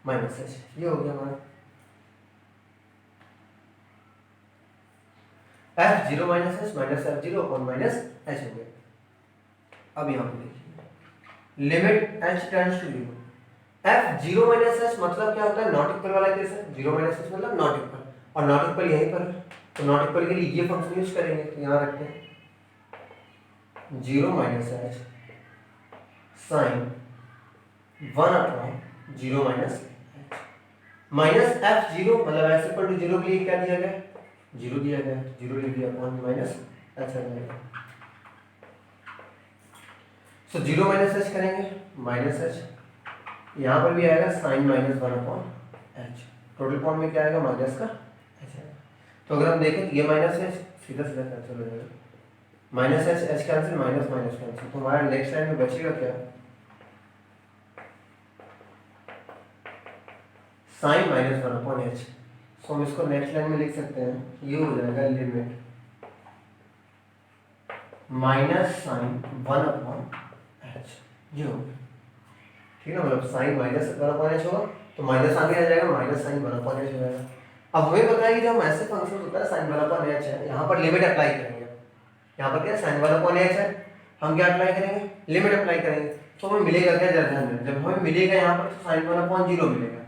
माइनस एच, ये हो गया हमारा f zero minus h minus f zero upon minus h हो गया। अब यहाँ पे देखिए limit h tends to zero, f zero minus h मतलब क्या होता है? नॉट इक्वल वाला केस है। जीरो माइनस एच मतलब नॉट इक्वल, और नॉट इक्वल यहीं पर है, तो नॉट इक्वल के लिए ये फंक्शन यूज करेंगे। तो यहाँ रखते हैं zero minus h sine one upon zero minus h minus f zero मतलब एच इक्वल टू जीरो के लिए क्या दिया गया? जीरो दिया गया, जीरो ले लिया अपॉन माइनस एच आ जाएगा। सो जीरो माइनस एच करेंगे, माइनस एच, यहाँ पर भी आएगा sine minus one upon h, total form में क्या आएगा? माइनस का एच आएगा। तो अगर हम देखें तो ये माइनस एच सीधा सीधा कैंसिल हो जाएगा, minus H H cancel, minus minus cancel, तो हमारा नेक्स्ट लाइन में बचेगा क्या? Sine minus one upon H. So हम इसको नेक्स्ट लाइन में लिख सकते हैं, ये हो जाएगा limit minus sine one upon h, ये हो गया। ठीक है, मतलब sine minus one upon h होगा तो माइनस आगे आ जाएगा, minus sine one upon h हो जाएगा। अब हमें पता है कि जब ऐसे फंक्शन होता है साइन वन अपॉन एच है, यहाँ पर लिमिट अप्लाई करेंगे। यहाँ पर क्या साइन वन अपॉन एच है, हम क्या अप्लाई करेंगे? लिमिट अप्लाई करेंगे। तो हमें मिलेगा क्या? जब हमें मिलेगा यहाँ पर तो साइन वन अपॉन जीरो मिलेगा,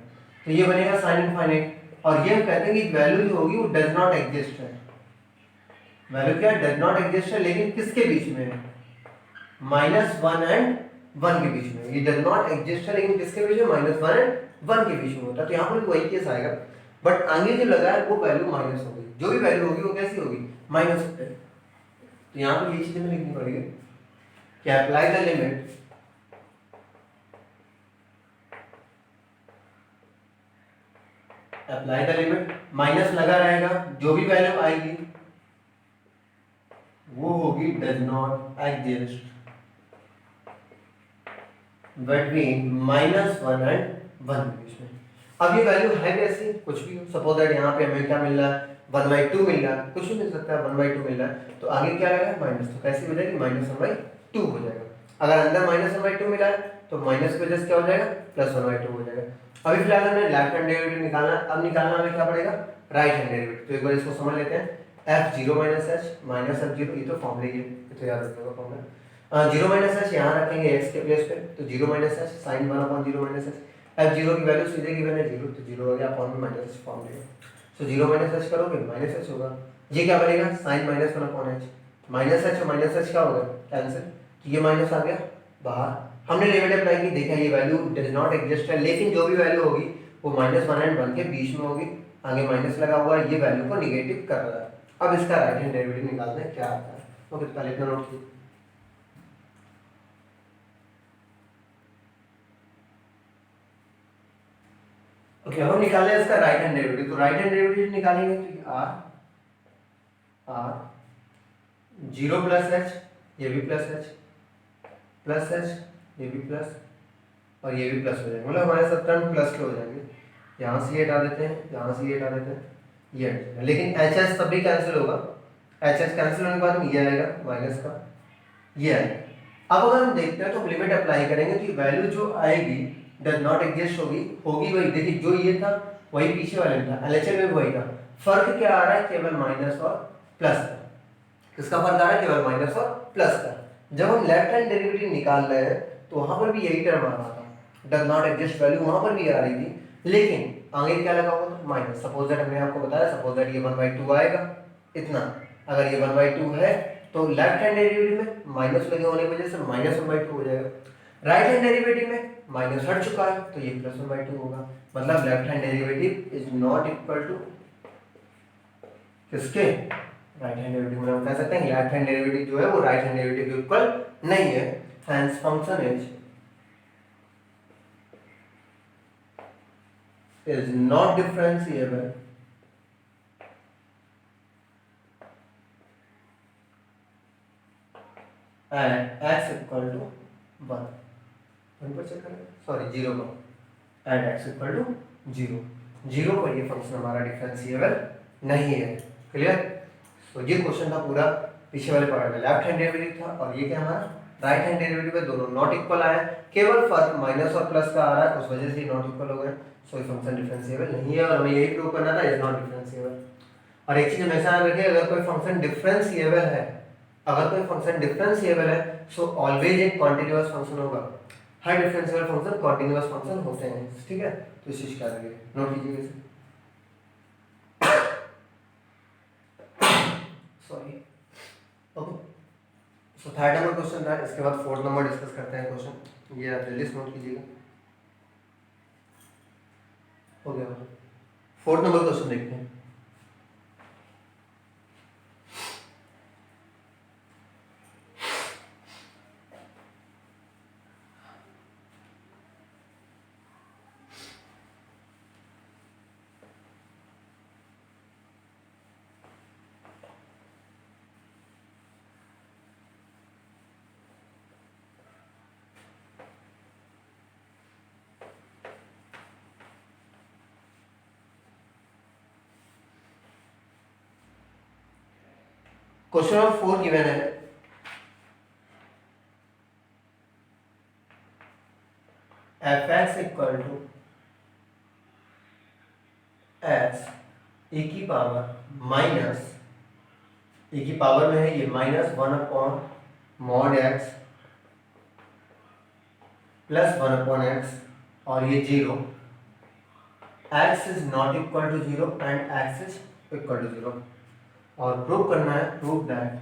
तो ये बनेगा साइन इनफाइनाइट। और ये हम कहते हैं कि वैल्यू जो होगी वो डज नॉट एग्जिस्ट है। वैल्यू क्या डज नॉट एग्जिस्ट है, लेकिन किसके बीच में है? माइनस वन एंड वन के बीच में। ये डज नॉट एग्जिस्ट है लेकिन किसके बीच में? माइनस वन एंड वन के बीच में होता है। तो यहाँ पर भी वही केस आएगा, बट आगे जो लगा है वो वैल्यू माइनस होगी। जो भी वैल्यू होगी वो कैसी होगी? माइनस होगी। तो यहाँ पर ये चीजें हमें लिखनी पड़ेगी कि apply the limit apply the limit, minus लगा रहेगा, जो भी वैल्यू आएगी वो होगी does not exist between minus one and one के बीच में। अब ये वैल्यू है कैसी? कुछ भी हो, सपोज दैट यहाँ पे हमें क्या मिल रहा है? 1/2 मिल रहा है, कुछ भी मिल सकता है, 1/2 मिल रहा है, तो आगे क्या आएगा? माइनस। तो कैसी हो जाएगी? -1/2 हो जाएगा। अगर अंदर -1/2 मिला है तो माइनस की वजह से क्या हो जाएगा? +1/2 हो जाएगा। अभी फिलहाल हमें लेफ्ट हैंड डेरिवेटिव निकालना है। अब निकालना हमें क्या पड़ेगा? Right hand derivative. तो एक बार इसको समझ लेते हैं, F zero minus h minus f zero, ये तो फॉर्मूला ही है, ये तो याद रखने का फॉर्मूला। जीरो माइनस एच यहाँ रखेंगे एक्स के प्लेस पे, तो zero minus h sine one upon zero minus h. F zero की वैल्यू सीधे गिवन है जीरो, तो जीरो हो गया अपॉन में माइनस एच फॉर्म लेगा। सो जीरो माइनस एच करोगे माइनस एच होगा, ये क्या बनेगा? Sine minus one upon h, minus h और माइनस एच क्या होगा? कैंसिल, तो ये माइनस आ गया बाहर। हमने लिमिट अप्लाई की, देखा ये वैल्यू डज नॉट एग्जिस्ट है, लेकिन जो भी वैल्यू होगी वो माइनस वन एंड वन के बीच में होगी। आगे माइनस लगा हुआ है, ये वैल्यू को निगेटिव कर रहा है। अब इसका राइट हैंड डेरिवेटिव निकालना है, क्या आता है? ओके, पहले इतना नोट कीजिए। ओके, अब हम निकाले इसका राइट हैंड डेरिवेटिव। तो राइट हैंड डेरिवेटिव निकालेंगे तो आर जीरो प्लस एच, ये भी प्लस एच, प्लस एच, ये भी प्लस, और ये भी प्लस हो जाएंगे, मतलब हमारे सब टर्म प्लस के हो जाएंगे। यहाँ से ये हटा देते हैं, यहाँ से ये हटा देते हैं, ये हट जाएगा, लेकिन एच एच तब भी कैंसिल होगा। एच एच कैंसिल होने के बाद ये आएगा माइनस का, ये आएगा। अब अगर हम देखते हैं तो लिमिट अप्लाई करेंगे तो वैल्यू जो आएगी डज नॉट एग्जिस्ट होगी वही। देखिए जो ये था वही पीछे वाले में था, एलएचएम में वही था। फर्क क्या आ रहा है? केवल माइनस और प्लस का। किसका फर्क आ रहा है? केवल माइनस और प्लस का। जब हम लेफ्ट हैंड डेरिवेटिव निकाल रहे हैं तो वहां पर भी यही टर्म आ रहा था, डज नॉट एग्जिस्ट वैल्यू वहां पर भी आ रही थी, लेकिन आगे क्या लगा हुआ था? माइनस। सपोज दैट हमने आपको बताया, सपोज दैट ये 1/2 आएगा इतना, अगर ये 1/2 है तो लेफ्ट हैंड डेरिवेटिव में माइनस लगे होने की वजह से -1/2 हो जाएगा। राइट हैंड डेरिवेटिव में माइनस हट चुका है तो ये +1/2 होगा। मतलब left hand derivative is not equal to किसके? राइट हैंड डेरिवेटिव में हम कह सकते हैं लेफ्ट हैंड डेरिवेटिव जो है वो राइट हैंड डेरिवेटिव के इक्वल नहीं है। Hence function is not differentiable at x equal to 1। 1 पर चेक करेंगे, सॉरी 0 पर, एंड x इक्वल टू 0, 0 पर ये फंक्शन हमारा डिफरेंशिएबल नहीं है। क्लियर? तो ये क्वेश्चन था पूरा पीछे वाले पार्ट में लेफ्ट हैंड डेरिवेटिव था, और ये क्या हमारा राइट हैंड डेरिवेटिव है, दोनों नॉट इक्वल आया, केवल फर्क माइनस और प्लस का आ रहा है, उस वजह से नॉट इक्वल हो गए। सो ये फंक्शन डिफरेंशिएबल नहीं है, और हमें यही प्रूव करना था, इज नॉट डिफरेंशिएबल। और एक चीज हमेशा याद रखिए, अगर कोई फंक्शन डिफरेंशिएबल है, अगर कोई फंक्शन डिफरेंशिएबल है, सो ऑलवेज एक कॉन्टिन्यूअस फंक्शन होगा। हर डिफरेंशिएबल फंक्शन कॉन्टिन्यूअस फंक्शन होते हैं, ठीक है? तो इस चीज का नोट कीजिएगा इसे। Sorry, okay. So third number question था, इसके बाद फोर्थ नंबर डिस्कस करते हैं क्वेश्चन, ये आप जल्दी से नोट कीजिएगा। हो गया, फोर्थ नंबर क्वेश्चन देखते हैं। क्वेश्चन नंबर 4 गिवन है, fx equal to x e की पावर माइनस, e की पावर में है ये माइनस 1 अपॉन mod x plus 1 upon x, और ये 0, x is not equal to 0 and x is equal to 0। और प्रूव करना है, prove that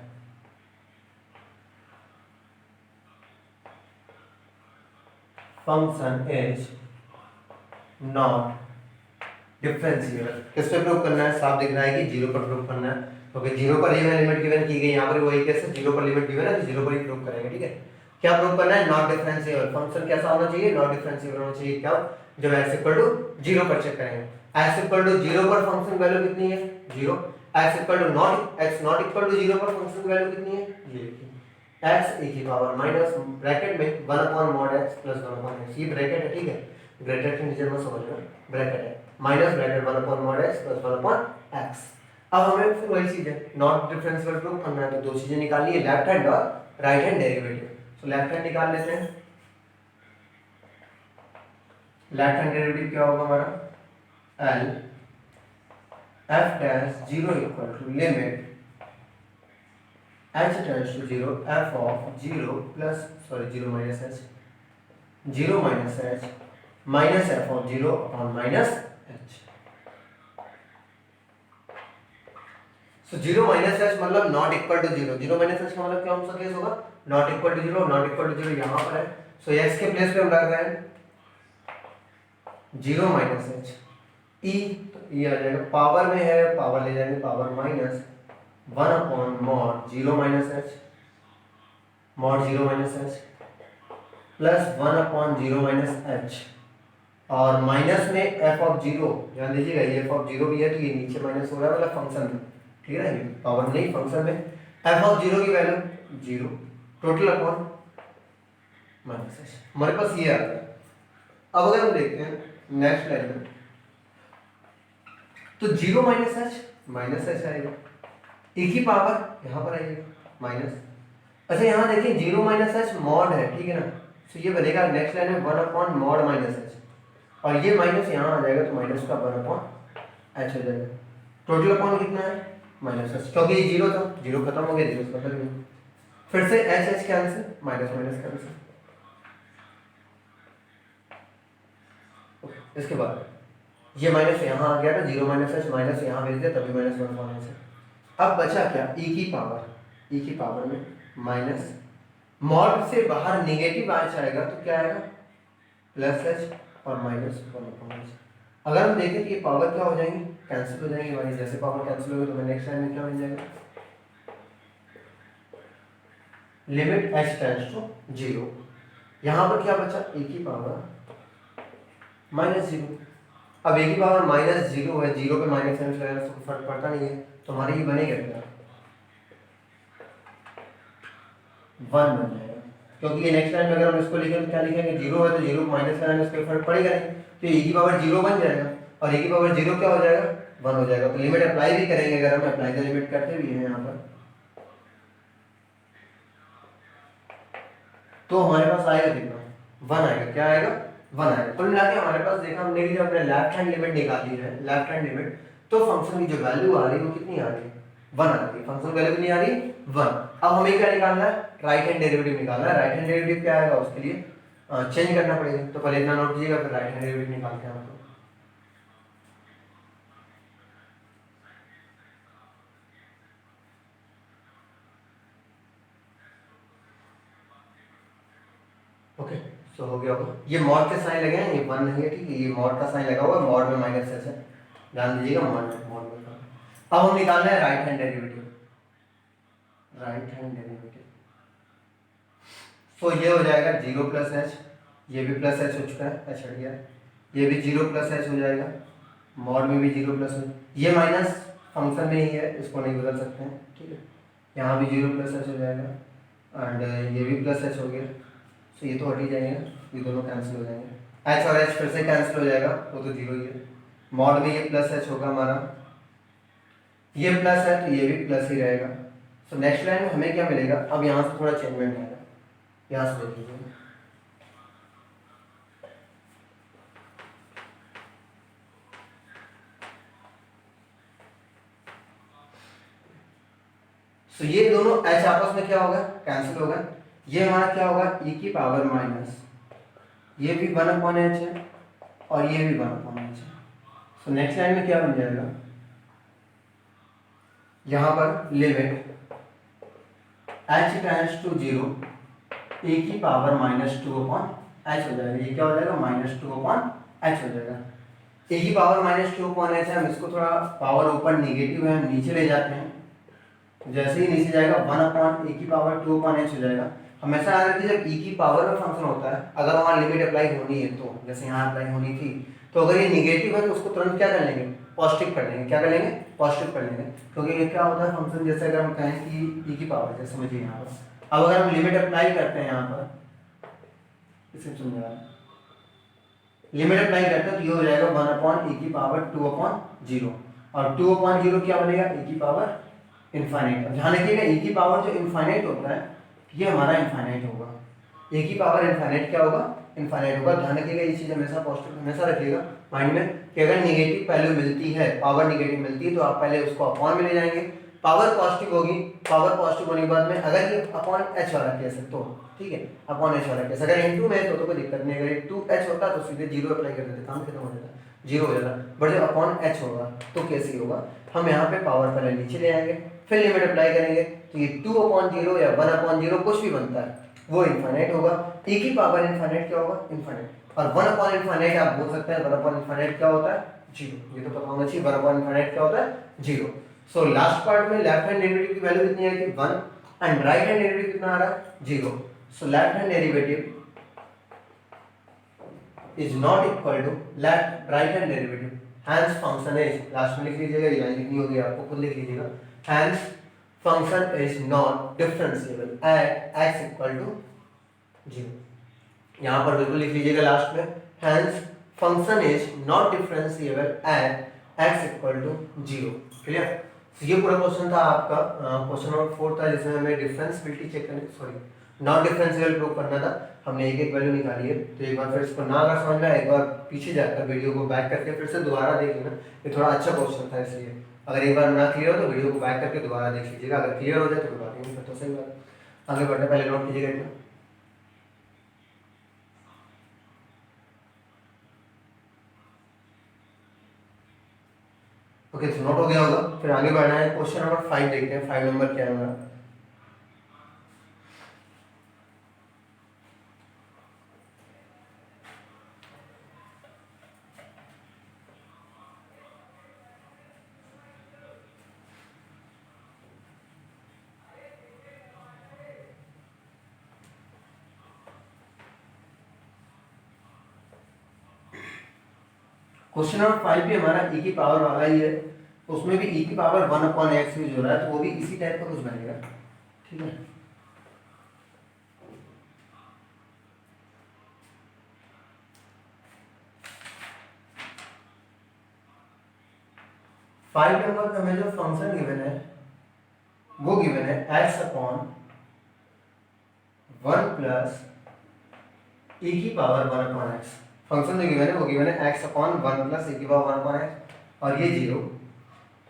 function is not differentiable. किस पे प्रूव करना है? साफ दिख रहा है कि 0 पर प्रूव करना है, क्योंकि 0 पर ही लिमिट गिवन की गई, यहाँ पर वही केस है, 0 पर लिमिट गिवन है तो 0 पर ही प्रूव करेंगे, ठीक है? क्या प्रूव करना है? Not differentiable. फंक्शन कैसा होना चाहिए? नॉट डिफरेंशिएबल होना चाहिए। क्या? जब x इक्वल टू 0 पर चेक करेंगे, x इक्वल टू 0 पर फंक्शन वैल्यू कितनी है? 0। x equal to not, x not equal to 0 पर फंक्शन वैल्यू कितनी है? ये देखिए, x e की पावर माइनस ब्रैकेट में 1 अपॉन mod x plus 1 upon x, ये ब्रैकेट है, ठीक है? ब्रैकेट के नीचे में समझना, ब्रैकेट है, माइनस ब्रैकेट 1 अपॉन mod x plus 1 upon x। अब हमें फिर वही चीज है, नॉट डिफरेंशिएबल प्रूव करना है, तो दो चीजें निकालनी है, लेफ्ट हैंड और right hand derivative. So left hand निकाल लेते हैं। लेफ्ट हैंड डेरिवेटिव क्या होगा हमारा? l f dash 0 equal to limit h tends to 0 f of 0 plus, sorry 0 minus h, 0 minus h minus f of 0 upon minus h। So 0 minus h मतलब not equal to 0, 0 minus h का मतलब क्या हो सकता है? Not equal to 0, not equal to 0 यहाँ पर है, सो x के प्लेस पे हम रख रहे हैं 0 माइनस h, e तो e आ जाएगा, पावर में है, पावर ले जाएंगे, पावर माइनस 1 अपॉन mod 0 minus h, mod 0 minus h plus 1 upon 0 minus h, और माइनस में f ऑफ 0, ध्यान दीजिएगा ये f ऑफ 0 भी है, तो ये नीचे माइनस हो रहा है, मतलब फंक्शन में, ठीक है ना? पावर नहीं, फंक्शन में f ऑफ 0 की value 0, total upon minus h, हमारे पास ये आ गया। अब अगर हम देखते हैं नेक्स्ट लाइन में, तो 0 माइनस h आएगा, e की पावर यहाँ पर आएगी माइनस, अच्छा यहाँ देखिए 0 माइनस h मॉड है, ठीक है ना? तो ये बनेगा नेक्स्ट लाइन में 1 अपॉन मॉड माइनस h, और ये माइनस यहाँ आ जाएगा, तो माइनस का 1 अपॉन h हो जाएगा, टोटल अपॉन कितना है? माइनस h, क्योंकि ये 0 था, 0 खत्म हो गया, 0 से बदल गया, फिर से h cancel, minus minus cancel. इसके बाद ये माइनस यहाँ आ गया था, 0 माइनस h माइनस यहाँ भेज दिया, तभी माइनस 1 अपॉन h। अब बचा क्या? e की पावर में माइनस, मॉड से बाहर नेगेटिव h आएगा तो क्या आएगा? प्लस h और माइनस 1 अपॉन h। अगर हम देखें कि ये पावर क्या हो जाएंगी? कैंसिल हो जाएंगी हमारी, जैसे पावर कैंसिल होगी तो हमें नेक्स्ट लाइन में क्या मिल जाएगा? लिमिट h टेंड्स टू 0, यहाँ पर क्या बचा? e की पावर माइनस 0। अब e की पावर माइनस 0 है, 0 पे माइनस साइन लगाना तो फर्क पड़ता नहीं है, तो हमारी ये बनेगा क्या? 1 बन जाएगा, क्योंकि ये नेक्स्ट लाइन में अगर हम इसको लिखें तो क्या लिखेंगे, जीरो है तो जीरो माइनस कराने से कोई फर्क पड़ेगा नहीं, तो e की पावर जीरो बन जाएगा और e की पावर जीरो क्या हो जाएगा, वन हो जाएगा। तो लिमिट अप्लाई भी करेंगे, अगर हम अप्लाई द लिमिट करते भी हैं यहाँ पर, तो हमारे पास आएगा कितना, वन आएगा। क्या आएगा, वन आएगा। कुल मिला के हमारे पास देखा हमने कि जब हमने लेफ्ट हैंड लिमिट निकाली है, लेफ्ट हैंड लिमिट, तो फंक्शन की जो वैल्यू आ रही है वो कितनी आ रही है, वन आ रही है। फंक्शन वैल्यू कितनी आ रही है, वन। अब हमें क्या निकालना है, राइट हैंड डेरिवेटिव निकालना है। राइट हैंड डेरिवेटिव क्या आएगा, उसके लिए चेंज करना पड़ेगा, तो पहले इतना नोट कीजिएगा, फिर राइट हैंड डेरिवेटिव निकालते हैं हम लोग। ओके, सो हो गया होगा। ये मॉड के साइन लगे हैं, ये वन नहीं है, ठीक है, ये मॉड का साइन लगा हुआ है, मॉड में माइनस एस है, ध्यान दीजिएगा, मॉड मॉड में। अब हम निकालना है right hand derivative, right hand derivative. तो ये हो जाएगा जीरो प्लस एच, ये भी प्लस एच हो चुका है, एच हट गया, ये भी जीरो प्लस एच हो जाएगा, मॉड में भी जीरो प्लस एच, ये माइनस फंक्शन में ही है, इसको नहीं बदल सकते हैं, ठीक है, यहाँ भी जीरो प्लस एच हो जाएगा एंड ये भी प्लस एच हो गया। तो ये तो हट ही जाएंगे, ये दोनों कैंसिल हो जाएंगे, एच और एच फिर से कैंसिल हो जाएगा, वो तो जीरो ही है। मॉड में ये प्लस एच होगा हमारा, ये प्लस है तो ये भी प्लस ही रहेगा। सो नेक्स्ट लाइन में हमें क्या मिलेगा, अब यहाँ से थोड़ा चेंजमेंट आएगा, यहाँ से देख लीजिए, तो ये दोनों h आपस में क्या होगा, कैंसिल होगा। ये हमारा क्या होगा, e की पावर माइनस, ये भी वन अपॉन एच है और ये भी वन अपॉन एच है। सो नेक्स्ट लाइन में क्या बन जाएगा, यहाँ पर limit h tends to zero, e की power minus two upon h हो जाएगा। ये क्या हो जाएगा, माइनस टू अपॉन एच हो जाएगा। e की power minus two upon H है, हम इसको थोड़ा पावर ऊपर निगेटिव है, हम नीचे ले जाते हैं, जैसे ही नीचे जाएगा वन अपॉन e की पावर टू अपॉन एच हो जाएगा। हमेशा याद रखिए जब e की पावर में फंक्शन होता है, अगर वहाँ लिमिट अप्लाई होनी है, तो जैसे यहाँ अप्लाई होनी थी, तो अगर ये निगेटिव है तो उसको तुरंत क्या कर लेंगे, पॉजिटिव कर लेंगे। क्या कर लेंगे, पॉजिटिव कर लेंगे, क्योंकि ये क्या होता है फंक्शन, जैसे अगर हम कहें कि e की पावर, जैसे समझिए यहाँ पर, अब अगर हम लिमिट अप्लाई करते हैं यहाँ पर, इसे समझा, लिमिट अप्लाई करते हैं तो ये हो जाएगा वन अपॉन e की पावर टू अपॉन जीरो, और टू अपॉन जीरो क्या बनेगा, e की पावर इनफाइनाइट। ध्यान रखिएगा e की पावर जो इनफाइनाइट होता है, ये हमारा इनफाइनाइट होगा, e की पावर इनफाइनाइट क्या होगा, इनफाइनाइट होगा। ध्यान रखिएगा ये चीज हमेशा पॉजिटिव हमेशा रखिएगा माइंड में, कि अगर नेगेटिव वैल्यू मिलती है, पावर नेगेटिव मिलती है, तो आप पहले उसको अपॉन में ले जाएंगे, पावर पॉजिटिव होगी, पावर पॉजिटिव होने के बाद में अगर ये अपॉन एच वाला केस है तो ठीक है, अपॉन एच वाला केस, अगर इनटू में है तो कोई दिक्कत नहीं, अगर टू एच होता तो सीधे जीरो अप्लाई कर देते, काम खत्म हो जाता, जीरो हो जाता। बट जब अपॉन एच होगा तो कैसे होगा, हम यहाँ पे पावर पहले नीचे ले आएंगे, फिर लिमिट अप्लाई करेंगे, तो ये टू अपॉन जीरो या वन अपॉन जीरो कुछ भी बनता है वो इनफाइनाइट होगा। e की पावर इनफाइनाइट क्या होगा, इनफाइनाइट, और वन अपॉन इनफाइनाइट आप बोल सकते हैं, वन अपॉन इनफाइनाइट क्या होता है, जीरो। ये तो पता होना चाहिए, वन अपॉन इनफाइनाइट क्या होता है, जीरो। सो लास्ट पार्ट में लेफ्ट हैंड डेरिवेटिव की वैल्यू कितनी आएगी, one, and right hand derivative कितना आ रहा है, zero. So left hand derivative is not equal to left right hand derivative, hence function is, last में लिख लीजिएगा, ये लाइन लिखनी होगी आपको, खुद लिख लीजिएगा, hence function is not differentiable at x equal to 0। यहाँ पर बिल्कुल लिख लीजिएगा लास्ट में, hence function is not differentiable at x equal to 0। Clear. तो ये पूरा क्वेश्चन था आपका, क्वेश्चन नंबर 4 था, जिसमें हमें डिफरेंशिएबिलिटी चेक करनी, सॉरी नॉन डिफरेंशिएबल प्रूव करना था। हमने एक एक वैल्यू निकाली है, तो एक बार फिर इसको ना अगर समझ में आए, एक बार पीछे जाकर वीडियो को बैक करके फिर से दोबारा देख लेना, ये थोड़ा अच्छा क्वेश्चन था, इसलिए अगर एक बार ना क्लियर हो तो वीडियो को बैक करके दोबारा देख लीजिएगा, अगर क्लियर हो जाए तो कोई बात नहीं, फिर तो सही बात है। आगे बढ़ने पहले नोट कीजिएगा इतना। ओके, तो नोट हो गया होगा, फिर आगे बढ़ना है, क्वेश्चन नंबर 5 देखते हैं, 5 नंबर क्या है हमारा। क्वेश्चन नंबर 5 भी हमारा e की पावर वाला ही है, उसमें भी e की पावर 1 अपॉन एक्स यूज हो रहा है, तो वो भी इसी टाइप का कुछ बनेगा, ठीक है। 5 नंबर पे हमें जो फंक्शन गिवन है वो गिवन है x अपॉन 1 प्लस e की पावर 1 अपॉन x। फंक्शन जो गिवन है वो गिवन है x अपॉन 1 प्लस e की पावर 1 अपॉन x और ये 0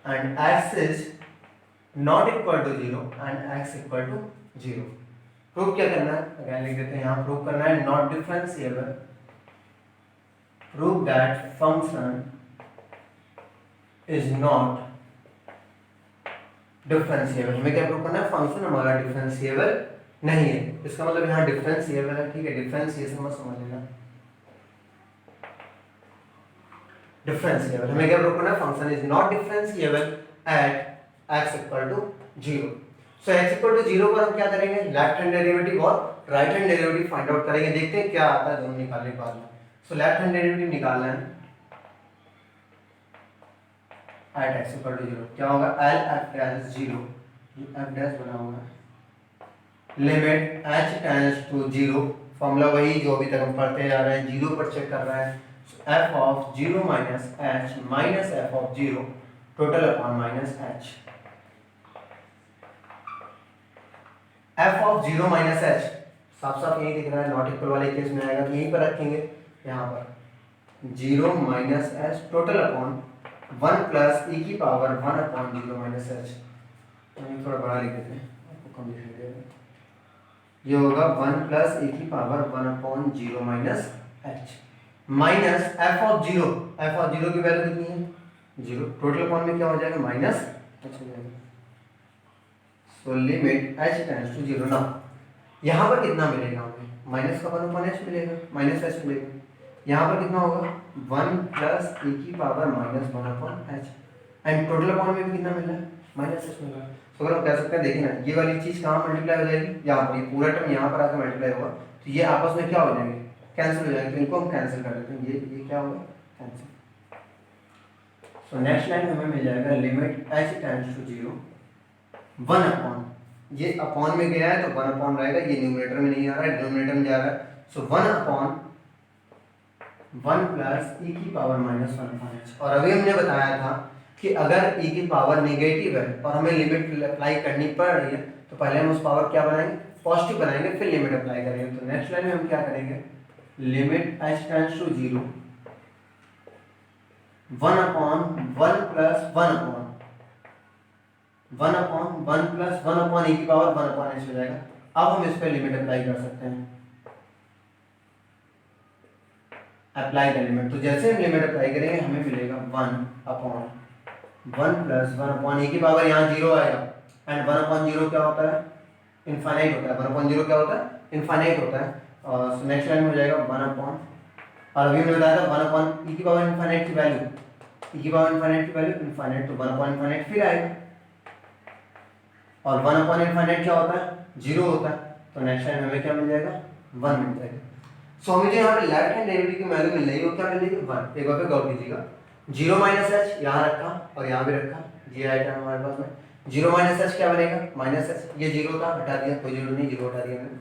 and x is not equal to 0 and x equal to 0। Prove क्या करना है, अगेन लिख देते हैं यहाँ, प्रूव करना है not differentiable, prove that function is not differentiable. हमें क्या प्रूव करना है, फंक्शन हमारा डिफरेंशिएबल नहीं है। इसका मतलब यहाँ डिफरेंशिएबल है, ठीक है, डिफरेंशिएशन मत समझ लेना। डिफरेंशिएबल हमें क्या प्रूव करना है, function is not differentiable at x equal to 0। So x equal to 0 पर हम क्या करेंगे, लेफ्ट हैंड डेरिवेटिव और right hand derivative find out करेंगे, देखते हैं क्या आता है दोनों निकालने के बाद। सो लेफ्ट हैंड डेरिवेटिव निकालना है एट x इक्वल टू 0, क्या होगा, l f dash 0, f dash बना हुआ है, limit h tends to 0, formula वही जो अभी तक हम पढ़ते आ रहे हैं, 0 पर चेक कर रहा है। f of 0 minus h minus f of 0 total upon minus h। f of 0 minus h साफ साफ यही दिख रहा है, नॉट इक्वल वाले केस में आएगा तो यहीं पर रखेंगे, यहाँ पर 0 minus h total upon 1 plus e की पावर 1 अपॉन 0 माइनस h। थोड़ा बड़ा लिख देते हैं, आपको कम दिखाई देगा। ये होगा 1 प्लस e की power 1 upon 0 minus h minus f of 0, f of 0 की वैल्यू कितनी है, 0, टोटल अपॉन में क्या हो जाएगा, माइनस h हो जाएगा। So limit h tends to 0 ना, यहाँ पर कितना मिलेगा हमें, माइनस का 1 अपॉन h मिलेगा, माइनस h मिलेगा। यहाँ पर कितना होगा, 1 प्लस e की power minus 1 upon h and total upon में भी कितना मिल रहा है, माइनस h मिल रहा है। तो अगर हम कह सकते हैं, देखिए ना, ये वाली चीज कहाँ मल्टीप्लाई हो जाएगी, यहाँ पर, ये पूरा टर्म यहाँ पर आकर मल्टीप्लाई होगा, तो ये आपस में क्या हो जाएंगे, कैंसिल हो जाएंगे। तो इनको हम कैंसिल कर देते हैं, ये क्या होगा, कैंसिल। सो नेक्स्ट लाइन हमें मिल जाएगा limit h tends to 0 1 upon, ये अपॉन में गया है तो 1 अपॉन रहेगा, ये न्यूमरेटर में नहीं आ रहा है, डिनोमिनेटर में जा रहा है। सो 1 अपॉन 1 प्लस e की पावर माइनस 1 अपॉन h। और अभी हमने बताया था कि अगर e की पावर नेगेटिव है और हमें लिमिट अप्लाई करनी पड़ रही है तो पहले हम उस पावर क्या बनाएंगे, पॉजिटिव बनाएंगे, फिर लिमिट अप्लाई करेंगे। तो नेक्स्ट लाइन में हम क्या करेंगे, limit h tends to 0 1 upon 1 plus 1 upon 1 upon 1 plus 1 upon e की पावर 1 अपॉन h हो जाएगा। अब हम इस पर लिमिट अप्लाई कर सकते हैं, अप्लाई का लिमिट। तो जैसे हम लिमिट अप्लाई करेंगे हमें मिलेगा 1 अपॉन 1 प्लस 1 अपॉन e की पावर, यहाँ 0 आएगा एंड 1 अपॉन 0 क्या होता है, इनफाइनाइट होता है। 1 अपॉन 0 क्या होता है, इनफाइनाइट होता है। और नेक्स्ट लाइन में हो जाएगा 1 अपॉन, और अभी हमने बताया था 1 अपॉन e की पावर इनफाइनाइट की वैल्यू, e की पावर इनफाइनाइट की वैल्यू इनफाइनाइट, तो 1 अपॉन इनफाइनाइट फिर आएगा। और 1 अपॉन इनफाइनाइट क्या होता है, 0 होता है। तो नेक्स्ट लाइन हमें क्या मिल जाएगा, 1 मिल जाएगा। सो मुझे यहाँ पे लेफ्ट हैंड डेरिवेटिव की वैल्यू मिल रही है, वो क्या मिल रही है, 1। एक बार फिर गौर कीजिएगा, 0 माइनस h यहाँ रखा और यहाँ भी रखा, ये आइटम हमारे पास में 0 माइनस h क्या बनेगा, माइनस h, ये 0 था, हटा दिया, कोई जरूरत नहीं, 0 हटा दिया मैंने।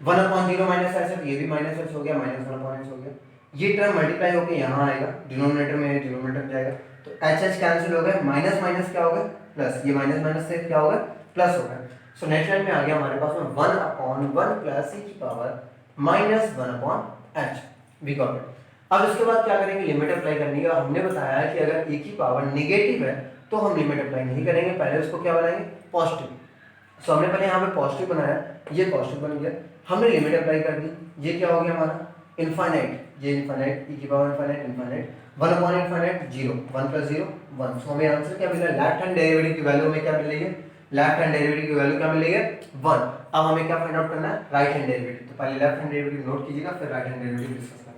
1 अपॉन 0 माइनस h है, ये भी माइनस h हो गया, माइनस 1 अपॉन h हो गया। ये टर्म मल्टीप्लाई होकर यहाँ आएगा, डिनोमिनेटर में डिनोमिनेटर में जाएगा, तो h कैंसिल हो गया, माइनस माइनस क्या होगा, प्लस, ये माइनस माइनस से क्या होगा, प्लस होगा। सो नेक्स्ट लाइन में आ गया हमारे पास में 1 अपॉन 1 प्लस e की power minus 1 upon h, we got it. अब इसके बाद क्या करेंगे, लिमिट अप्लाई करनी है। और हमने बताया है कि अगर e की पावर नेगेटिव है तो हम लिमिट अप्लाई नहीं करेंगे, पहले उसको क्या बनाएंगे, पॉजिटिव। सो हमने पहले यहाँ पे पॉजिटिव बनाया, ये पॉजिटिव बन गया, हमने लिमिट अप्लाई कर दी, ये क्या हो गया हमारा, इनफाइनाइट, ये इनफाइनाइट, e की power infinite, infinite, 1 upon infinite 0, 1 plus 0 1। सो हमें आंसर क्या मिला, लेफ्ट हैंड डेरिवेटिव की वैल्यू हमें क्या मिल रही है, लेफ्ट हैंड डेरिवेटिव की वैल्यू क्या मिल रही है, 1। अब हमें क्या फाइंड आउट करना है, राइट हैंड डेरिवेटिव। तो पहले लेफ्ट हैंड डेरिवेटिव नोट कीजिएगा, फिर राइट हैंड डेरिवेटिव डिस्कस करेंगे।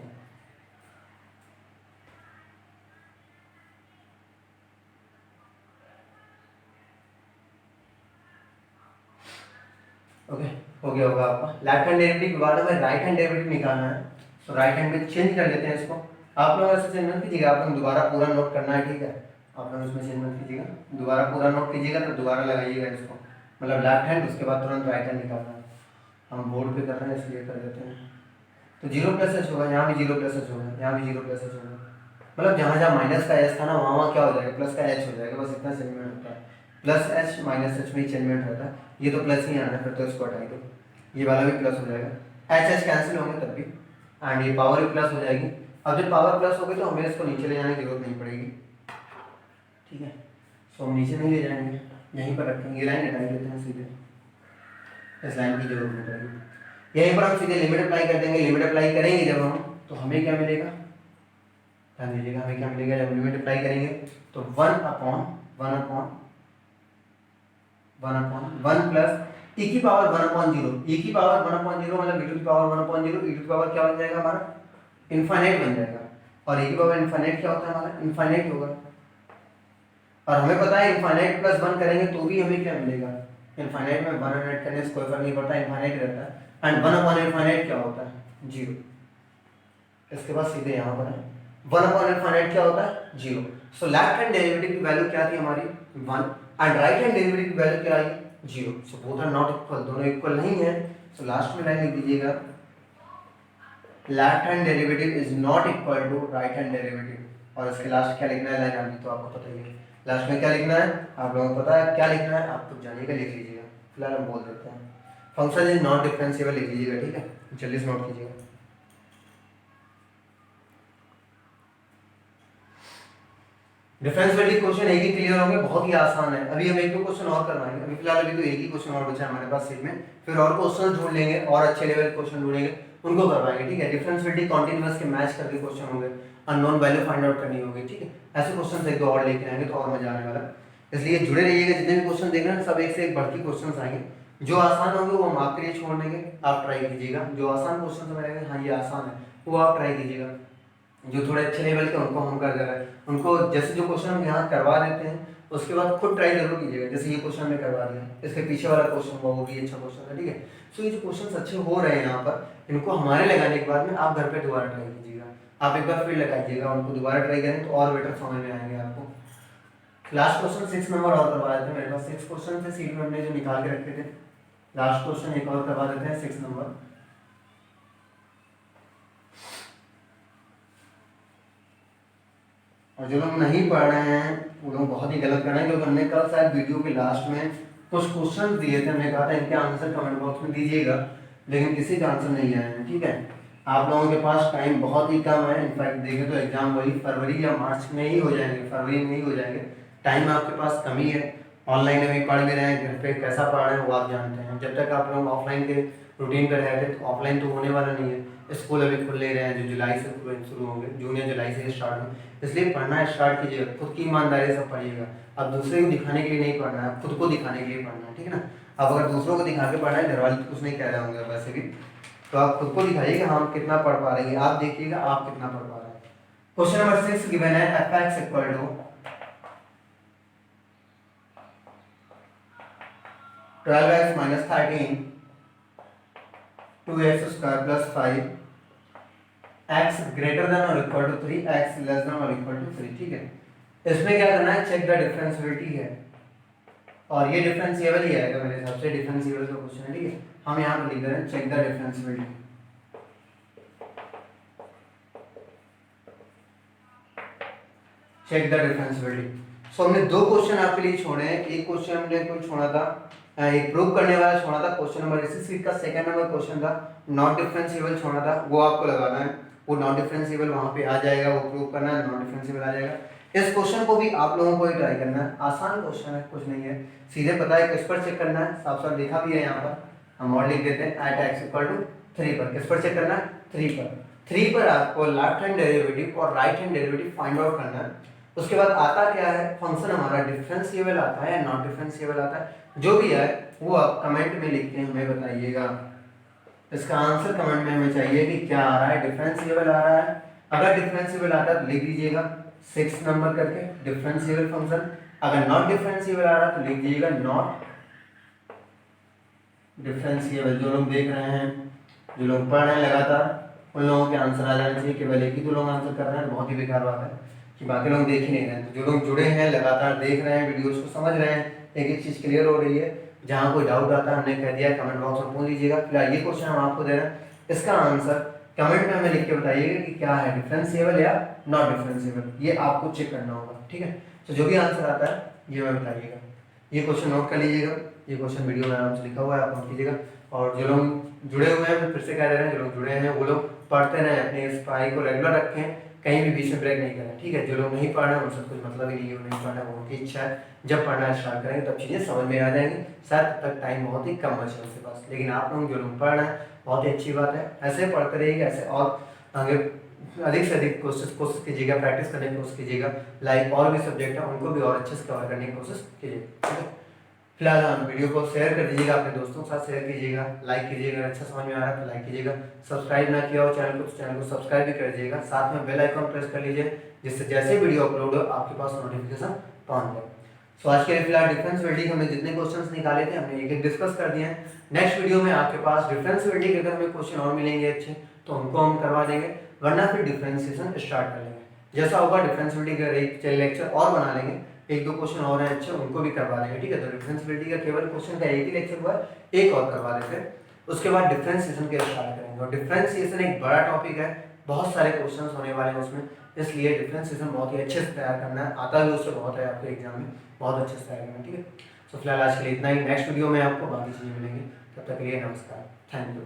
ओके, हो गया होगा आपका। लेफ्ट हैंड डेरिवेटिव के बाद हमें राइट हैंड डेरिवेटिव निकालना है। सो राइट हैंड में चेंज कर लेते हैं इसको। आप लोग ऐसे चेंज मत कीजिएगा, आप लोग दोबारा पूरा नोट करना है, ठीक है, आप लोग इसमें चेंज मत कीजिएगा, दोबारा पूरा नोट कीजिएगा तो दोबारा लगाइएगा इसको, मतलब लेफ्ट हैंड, उसके बाद तुरंत राइट हैंड निकालना है। हम बोर्ड पे कर रहे हैं इसलिए कर देते हैं। तो 0 प्लस h होगा, यहाँ भी 0 प्लस h होगा, यहाँ भी 0 प्लस h होगा, मतलब जहाँ जहाँ माइनस का एच था ना वहाँ वहाँ क्या हो जाएगा, प्लस का एच हो जाएगा, बस इतना चेंजमेंट होता है। प्लस एच माइनस एच में ही चेंजमेंट रहता है, ये तो प्लस ही आना है, फिर तो इसको हटाई दो, ये वाला भी प्लस हो जाएगा, एच एच कैंसिल होंगे तब भी, एंड ये पावर भी प्लस हो जाएगी। अब जब पावर प्लस हो गई तो हमें इसको नीचे ले जाने की जरूरत नहीं पड़ेगी, ठीक है। सो हम नीचे नहीं ले जाएंगे, यहीं पर रखेंगे, ये लाइन हटा देते हैं सीधे, इस लाइन की जरूरत नहीं पड़ेगी। यहीं पर हम सीधे लिमिट अप्लाई कर देंगे, लिमिट अप्लाई करेंगे जब हम, तो हमें क्या मिलेगा, ध्यान दीजिएगा, हमें क्या मिलेगा जब लिमिट अप्लाई करेंगे, तो वन अपॉन वन प्लस ई की पावर 1/0, ई की पावर 1/0 मतलब ई टू की पावर 1/0, ई टू की पावर क्या बन जाएगा हमारा, इनफाइनाइट बन जाएगा, और ई की पावर इनफाइनाइट क्या होता है हमारा, इनफाइनाइट होगा। और हमें पता है इनफाइनाइट प्लस 1 करेंगे तो भी हमें क्या मिलेगा, इनफाइनाइट में 1 ऐड करने से कोई फर्क नहीं पड़ता, इनफाइनाइट रहता है, एंड 1 अपॉन इनफाइनाइट क्या होता है, 0। इसके बाद सीधे यहाँ पर है 1 अपॉन इनफाइनाइट क्या होता है, 0। सो लेफ्ट हैंड डेरिवेटिव की वैल्यू क्या थी हमारी 1, एंड राइट हैंड डेरिवेटिव की वैल्यू क्या आई 0। So both are not equal, दोनों इक्वल नहीं है। सो लास्ट में लाइन लिख दीजिएगा, left hand derivative is not equal to right hand derivative, और इसके लास्ट क्या लिखना है लाइन आनी तो आपको पता ही है, लास्ट में क्या लिखना है आप लोगों को पता है क्या लिखना है, आप खुद जानिएगा, लिख लीजिएगा, फिलहाल हम बोल देते हैं फंक्शन इज नॉट डिफरेंशिएबल लिख लीजिएगा, ठीक है, जल्दी से नोट कीजिएगा। डिफरेंशिएबिलिटी क्वेश्चन एक ही क्लियर होंगे, बहुत ही आसान है। अभी हम एक दो क्वेश्चन और करवाएंगे, अभी फिलहाल अभी तो एक ही क्वेश्चन और बचा है हमारे पास सीट में, फिर और क्वेश्चन ढूंढ लेंगे और अच्छे लेवल क्वेश्चन ढूंढेंगे, उनको करवाएंगे, ठीक है। डिफरेंशिएबिलिटी कॉन्टिन्यूअस के मैच करके क्वेश्चन होंगे, अननोन वैल्यू फाइंड आउट करनी होगी, ठीक है। ऐसे क्वेश्चन एक दो और लेके आएंगे तो और मजा आने वाला है, इसलिए जुड़े रहिएगा, जितने भी क्वेश्चन देख रहे हैं सब एक से एक बढ़ती क्वेश्चन आएंगे, जो आसान होंगे वो हम आपके लिए छोड़ देंगे, आप ट्राई कीजिएगा, जो आसान क्वेश्चन रहेंगे हाँ ये आसान है वो आप ट्राई कीजिएगा, जो थोड़े अच्छे लेवल के उनको हम कर दे रहे हैं, उनको जैसे जो क्वेश्चन हम यहाँ करवा देते हैं उसके बाद खुद ट्राई जरूर कीजिएगा, जैसे ये क्वेश्चन हमने करवा दिया, इसके पीछे वाला क्वेश्चन वो भी अच्छा क्वेश्चन है, ठीक है। सो ये जो क्वेश्चन अच्छे हो रहे हैं यहाँ पर, इनको हमारे लगाने के बाद में आप घर पे दोबारा ट्राई कीजिएगा, आप एक बार फिर लगाइएगा, उनको दोबारा ट्राई करें तो और बेटर समझ में आएंगे आपको। लास्ट क्वेश्चन 6 नंबर और करवा देते हैं, मेरे पास 6 क्वेश्चन थे सीट में हमने जो निकाल के रखे थे, लास्ट क्वेश्चन एक और करवा देते हैं 6 नंबर। और जो लोग नहीं पढ़ रहे हैं वो लोग बहुत ही गलत कर रहे हैं, क्योंकि हमने कल शायद वीडियो के लास्ट में कुछ क्वेश्चन दिए थे, हमने कहा था इनके आंसर कमेंट बॉक्स में दीजिएगा, लेकिन किसी का आंसर नहीं आया है, ठीक है। आप लोगों के पास टाइम बहुत ही कम है, इनफैक्ट देखें तो एग्जाम वही फरवरी या मार्च में ही हो जाएंगे, फरवरी में ही हो जाएंगे, टाइम आपके पास कमी है। ऑनलाइन अभी पढ़ भी रहे हैं, घर पे कैसा पढ़ रहे हैं वो आप जानते हैं, जब तक आप लोग ऑफलाइन के रूटीन पर रहते तो ऑफलाइन तो होने वाला नहीं है, स्कूल अभी खुल नहीं रहे हैं, जो जुलाई से शुरू होंगे, जून या जुलाई से स्टार्ट होंगे, इसलिए पढ़ना स्टार्ट कीजिएगा, खुद की ईमानदारी से पढ़िएगा। अब दूसरे को दिखाने के लिए नहीं पढ़ना है, खुद को दिखाने के लिए पढ़ना है, ठीक है ना। अब अगर दूसरों को दिखा के पढ़ना है, घर वाले तो कुछ नहीं कह रहे होंगे वैसे भी, तो आप खुद को दिखाइएगा हम कितना पढ़ पा रहे हैं, आप देखिएगा आप कितना पढ़ पा रहे हैं। क्वेश्चन नंबर 6 गिवन है fx equal to 12x minus 13 2x square plus 5 x greater than or equal to 3 x less than or equal to 3, ठीक है। इसमें क्या करना है, चेक द डिफरेंशिएबिलिटी है, और ये डिफरेंशिएबल ही आएगा मेरे हिसाब से, डिफरेंशिएबल का क्वेश्चन है, ठीक है। हम यहाँ पर लिख रहे हैं check the differentiability, check the differentiability. So हमने दो क्वेश्चन आपके लिए छोड़े हैं, एक क्वेश्चन हमने कोई छोड़ा था, एक प्रूव करने वाला छोड़ा था, क्वेश्चन नंबर इसी सीट का सेकंड नंबर क्वेश्चन था, नॉट डिफरेंशिएबल छोड़ा था, वो आपको लगाना है, वो नॉट डिफरेंशिएबल वहां पे आ जाएगा, वो प्रूव करना है, नॉट डिफरेंशिएबल आ जाएगा। इस क्वेश्चन को भी आप लोगों को ही ट्राई करना है, आसान क्वेश्चन है, कुछ नहीं है, सीधे पता है किस पर चेक करना है, साफ साफ लिखा भी है यहाँ पर, हम और लिख देते हैं एट x इक्वल टू 3 पर, किस पर चेक करना है 3 पर, 3 पर आपको लेफ्ट हैंड डेरिवेटिव और right hand derivative find out करना है। उसके बाद आता क्या है, फंक्शन हमारा डिफरेंशिएबल आता है या नॉट डिफरेंशिएबल आता है, जो भी है वो आप कमेंट में लिख के हमें बताइएगा, इसका आंसर कमेंट में हमें चाहिए कि क्या आ रहा है, डिफरेंशिएबल आ रहा है, अगर डिफरेंशिएबल आता है तो लिख दीजिएगा 6 नंबर करके डिफरेंशिएबल फंक्शन, अगर नॉट डिफरेंशिएबल आ रहा है तो लिख दीजिएगा नॉट डिफरेंशिएबल। जो लोग देख रहे हैं, जो लोग पढ़ रहे हैं लगातार, उन लोगों के आंसर आ जाने चाहिए, केवल एक ही दो लोग आंसर कर रहे हैं, बहुत ही बेकार बात है कि बाकी लोग देख ही नहीं रहे हैं। तो जो लोग जुड़े हैं, लगातार देख रहे हैं, वीडियोस को समझ रहे हैं, एक एक चीज़ क्लियर हो रही है, जहाँ कोई डाउट आता है हमने कह दिया, कमेंट बॉक्स में पूछ लीजिएगा। फिलहाल ये क्वेश्चन हम आपको दे रहे हैं, इसका आंसर कमेंट में हमें लिख के बताइएगा कि क्या है, डिफरेंशिएबल या नॉट डिफरेंशिएबल, ये आपको चेक करना होगा, ठीक है। तो जो भी आंसर आता है ये मैं बताइएगा। ये क्वेश्चन नोट कर लीजिएगा, ये क्वेश्चन वीडियो में आराम से लिखा हुआ है, आप नोट कीजिएगा। और जो लोग जुड़े हुए हैं, फिर से कह दे रहे हैं, जो लोग जुड़े हैं वो लोग पढ़ते रहें, अपने इस पढ़ाई को रेगुलर रखें, कहीं भी बीच में ब्रेक नहीं करें, ठीक है। जो लोग नहीं पढ़ रहे हैं उनसे कुछ मतलब ही नहीं है, वो नहीं पढ़ना, वो उनकी इच्छा है। जब पढ़ना स्टार्ट करेंगे तब चीज़ें समझ में आ जाएंगी, शायद तब तक टाइम बहुत ही कम बचे उसके पास। लेकिन आप लोग जो लोग पढ़ रहे हैं बहुत ही अच्छी बात है, ऐसे पढ़ते रहिएगा, ऐसे और आगे अधिक से अधिक कोशिश कीजिएगा, प्रैक्टिस करने की कोशिश कीजिएगा। लाइक और भी सब्जेक्ट है उनको भी और अच्छे से कवर करने की कोशिश कीजिएगा, ठीक है। फिलहाल हम वीडियो को शेयर कर दीजिएगा, अपने दोस्तों के साथ शेयर कीजिएगा, लाइक कीजिएगा, अच्छा समझ में आ रहा है तो लाइक कीजिएगा। सब्सक्राइब ना किया हो चैनल को तो चैनल को सब्सक्राइब भी कर दीजिएगा, साथ में बेल आइकन प्रेस कर लीजिए, जिससे जैसे वीडियो अपलोड हो आपके पास नोटिफिकेशन पहुंच जाए। सो आज के लिए फिलहाल डिफरेंशिएबिलिटी हमने जितने क्वेश्चंस निकाले थे हमने एक एक डिस्कस कर दिए हैं। नेक्स्ट वीडियो में आपके पास डिफरेंशिएबिलिटी के अगर हमें क्वेश्चन और मिलेंगे अच्छे तो उनको हम करवा देंगे, वरना फिर डिफरेंशिएशन स्टार्ट कर लेंगे। जैसा होगा डिफरेंशिएबिलिटी का लेक्चर और बना लेंगे, एक दो क्वेश्चन और हैं अच्छे उनको भी करवा देंगे, ठीक है। तो डिफरेंशिएबिलिटी का केवल क्वेश्चन का एक ही लेक्चर हुआ है, एक और करवा देते हैं, उसके बाद डिफरेंशिएशन के स्टार्ट करेंगे। और डिफरेंशिएशन एक बड़ा टॉपिक है, बहुत सारे क्वेश्चंस होने वाले हैं उसमें, इसलिए डिफरेंशिएशन बहुत ही अच्छे से तैयार करना है, आता भी उससे बहुत है आपके एग्जाम में, बहुत अच्छे से तैयार करना है, ठीक है। तो फिलहाल आज के लिए इतना ही, नेक्स्ट वीडियो में आपको बाकी चीज़ें मिलेंगी, तब तक के लिए नमस्कार, थैंक यू।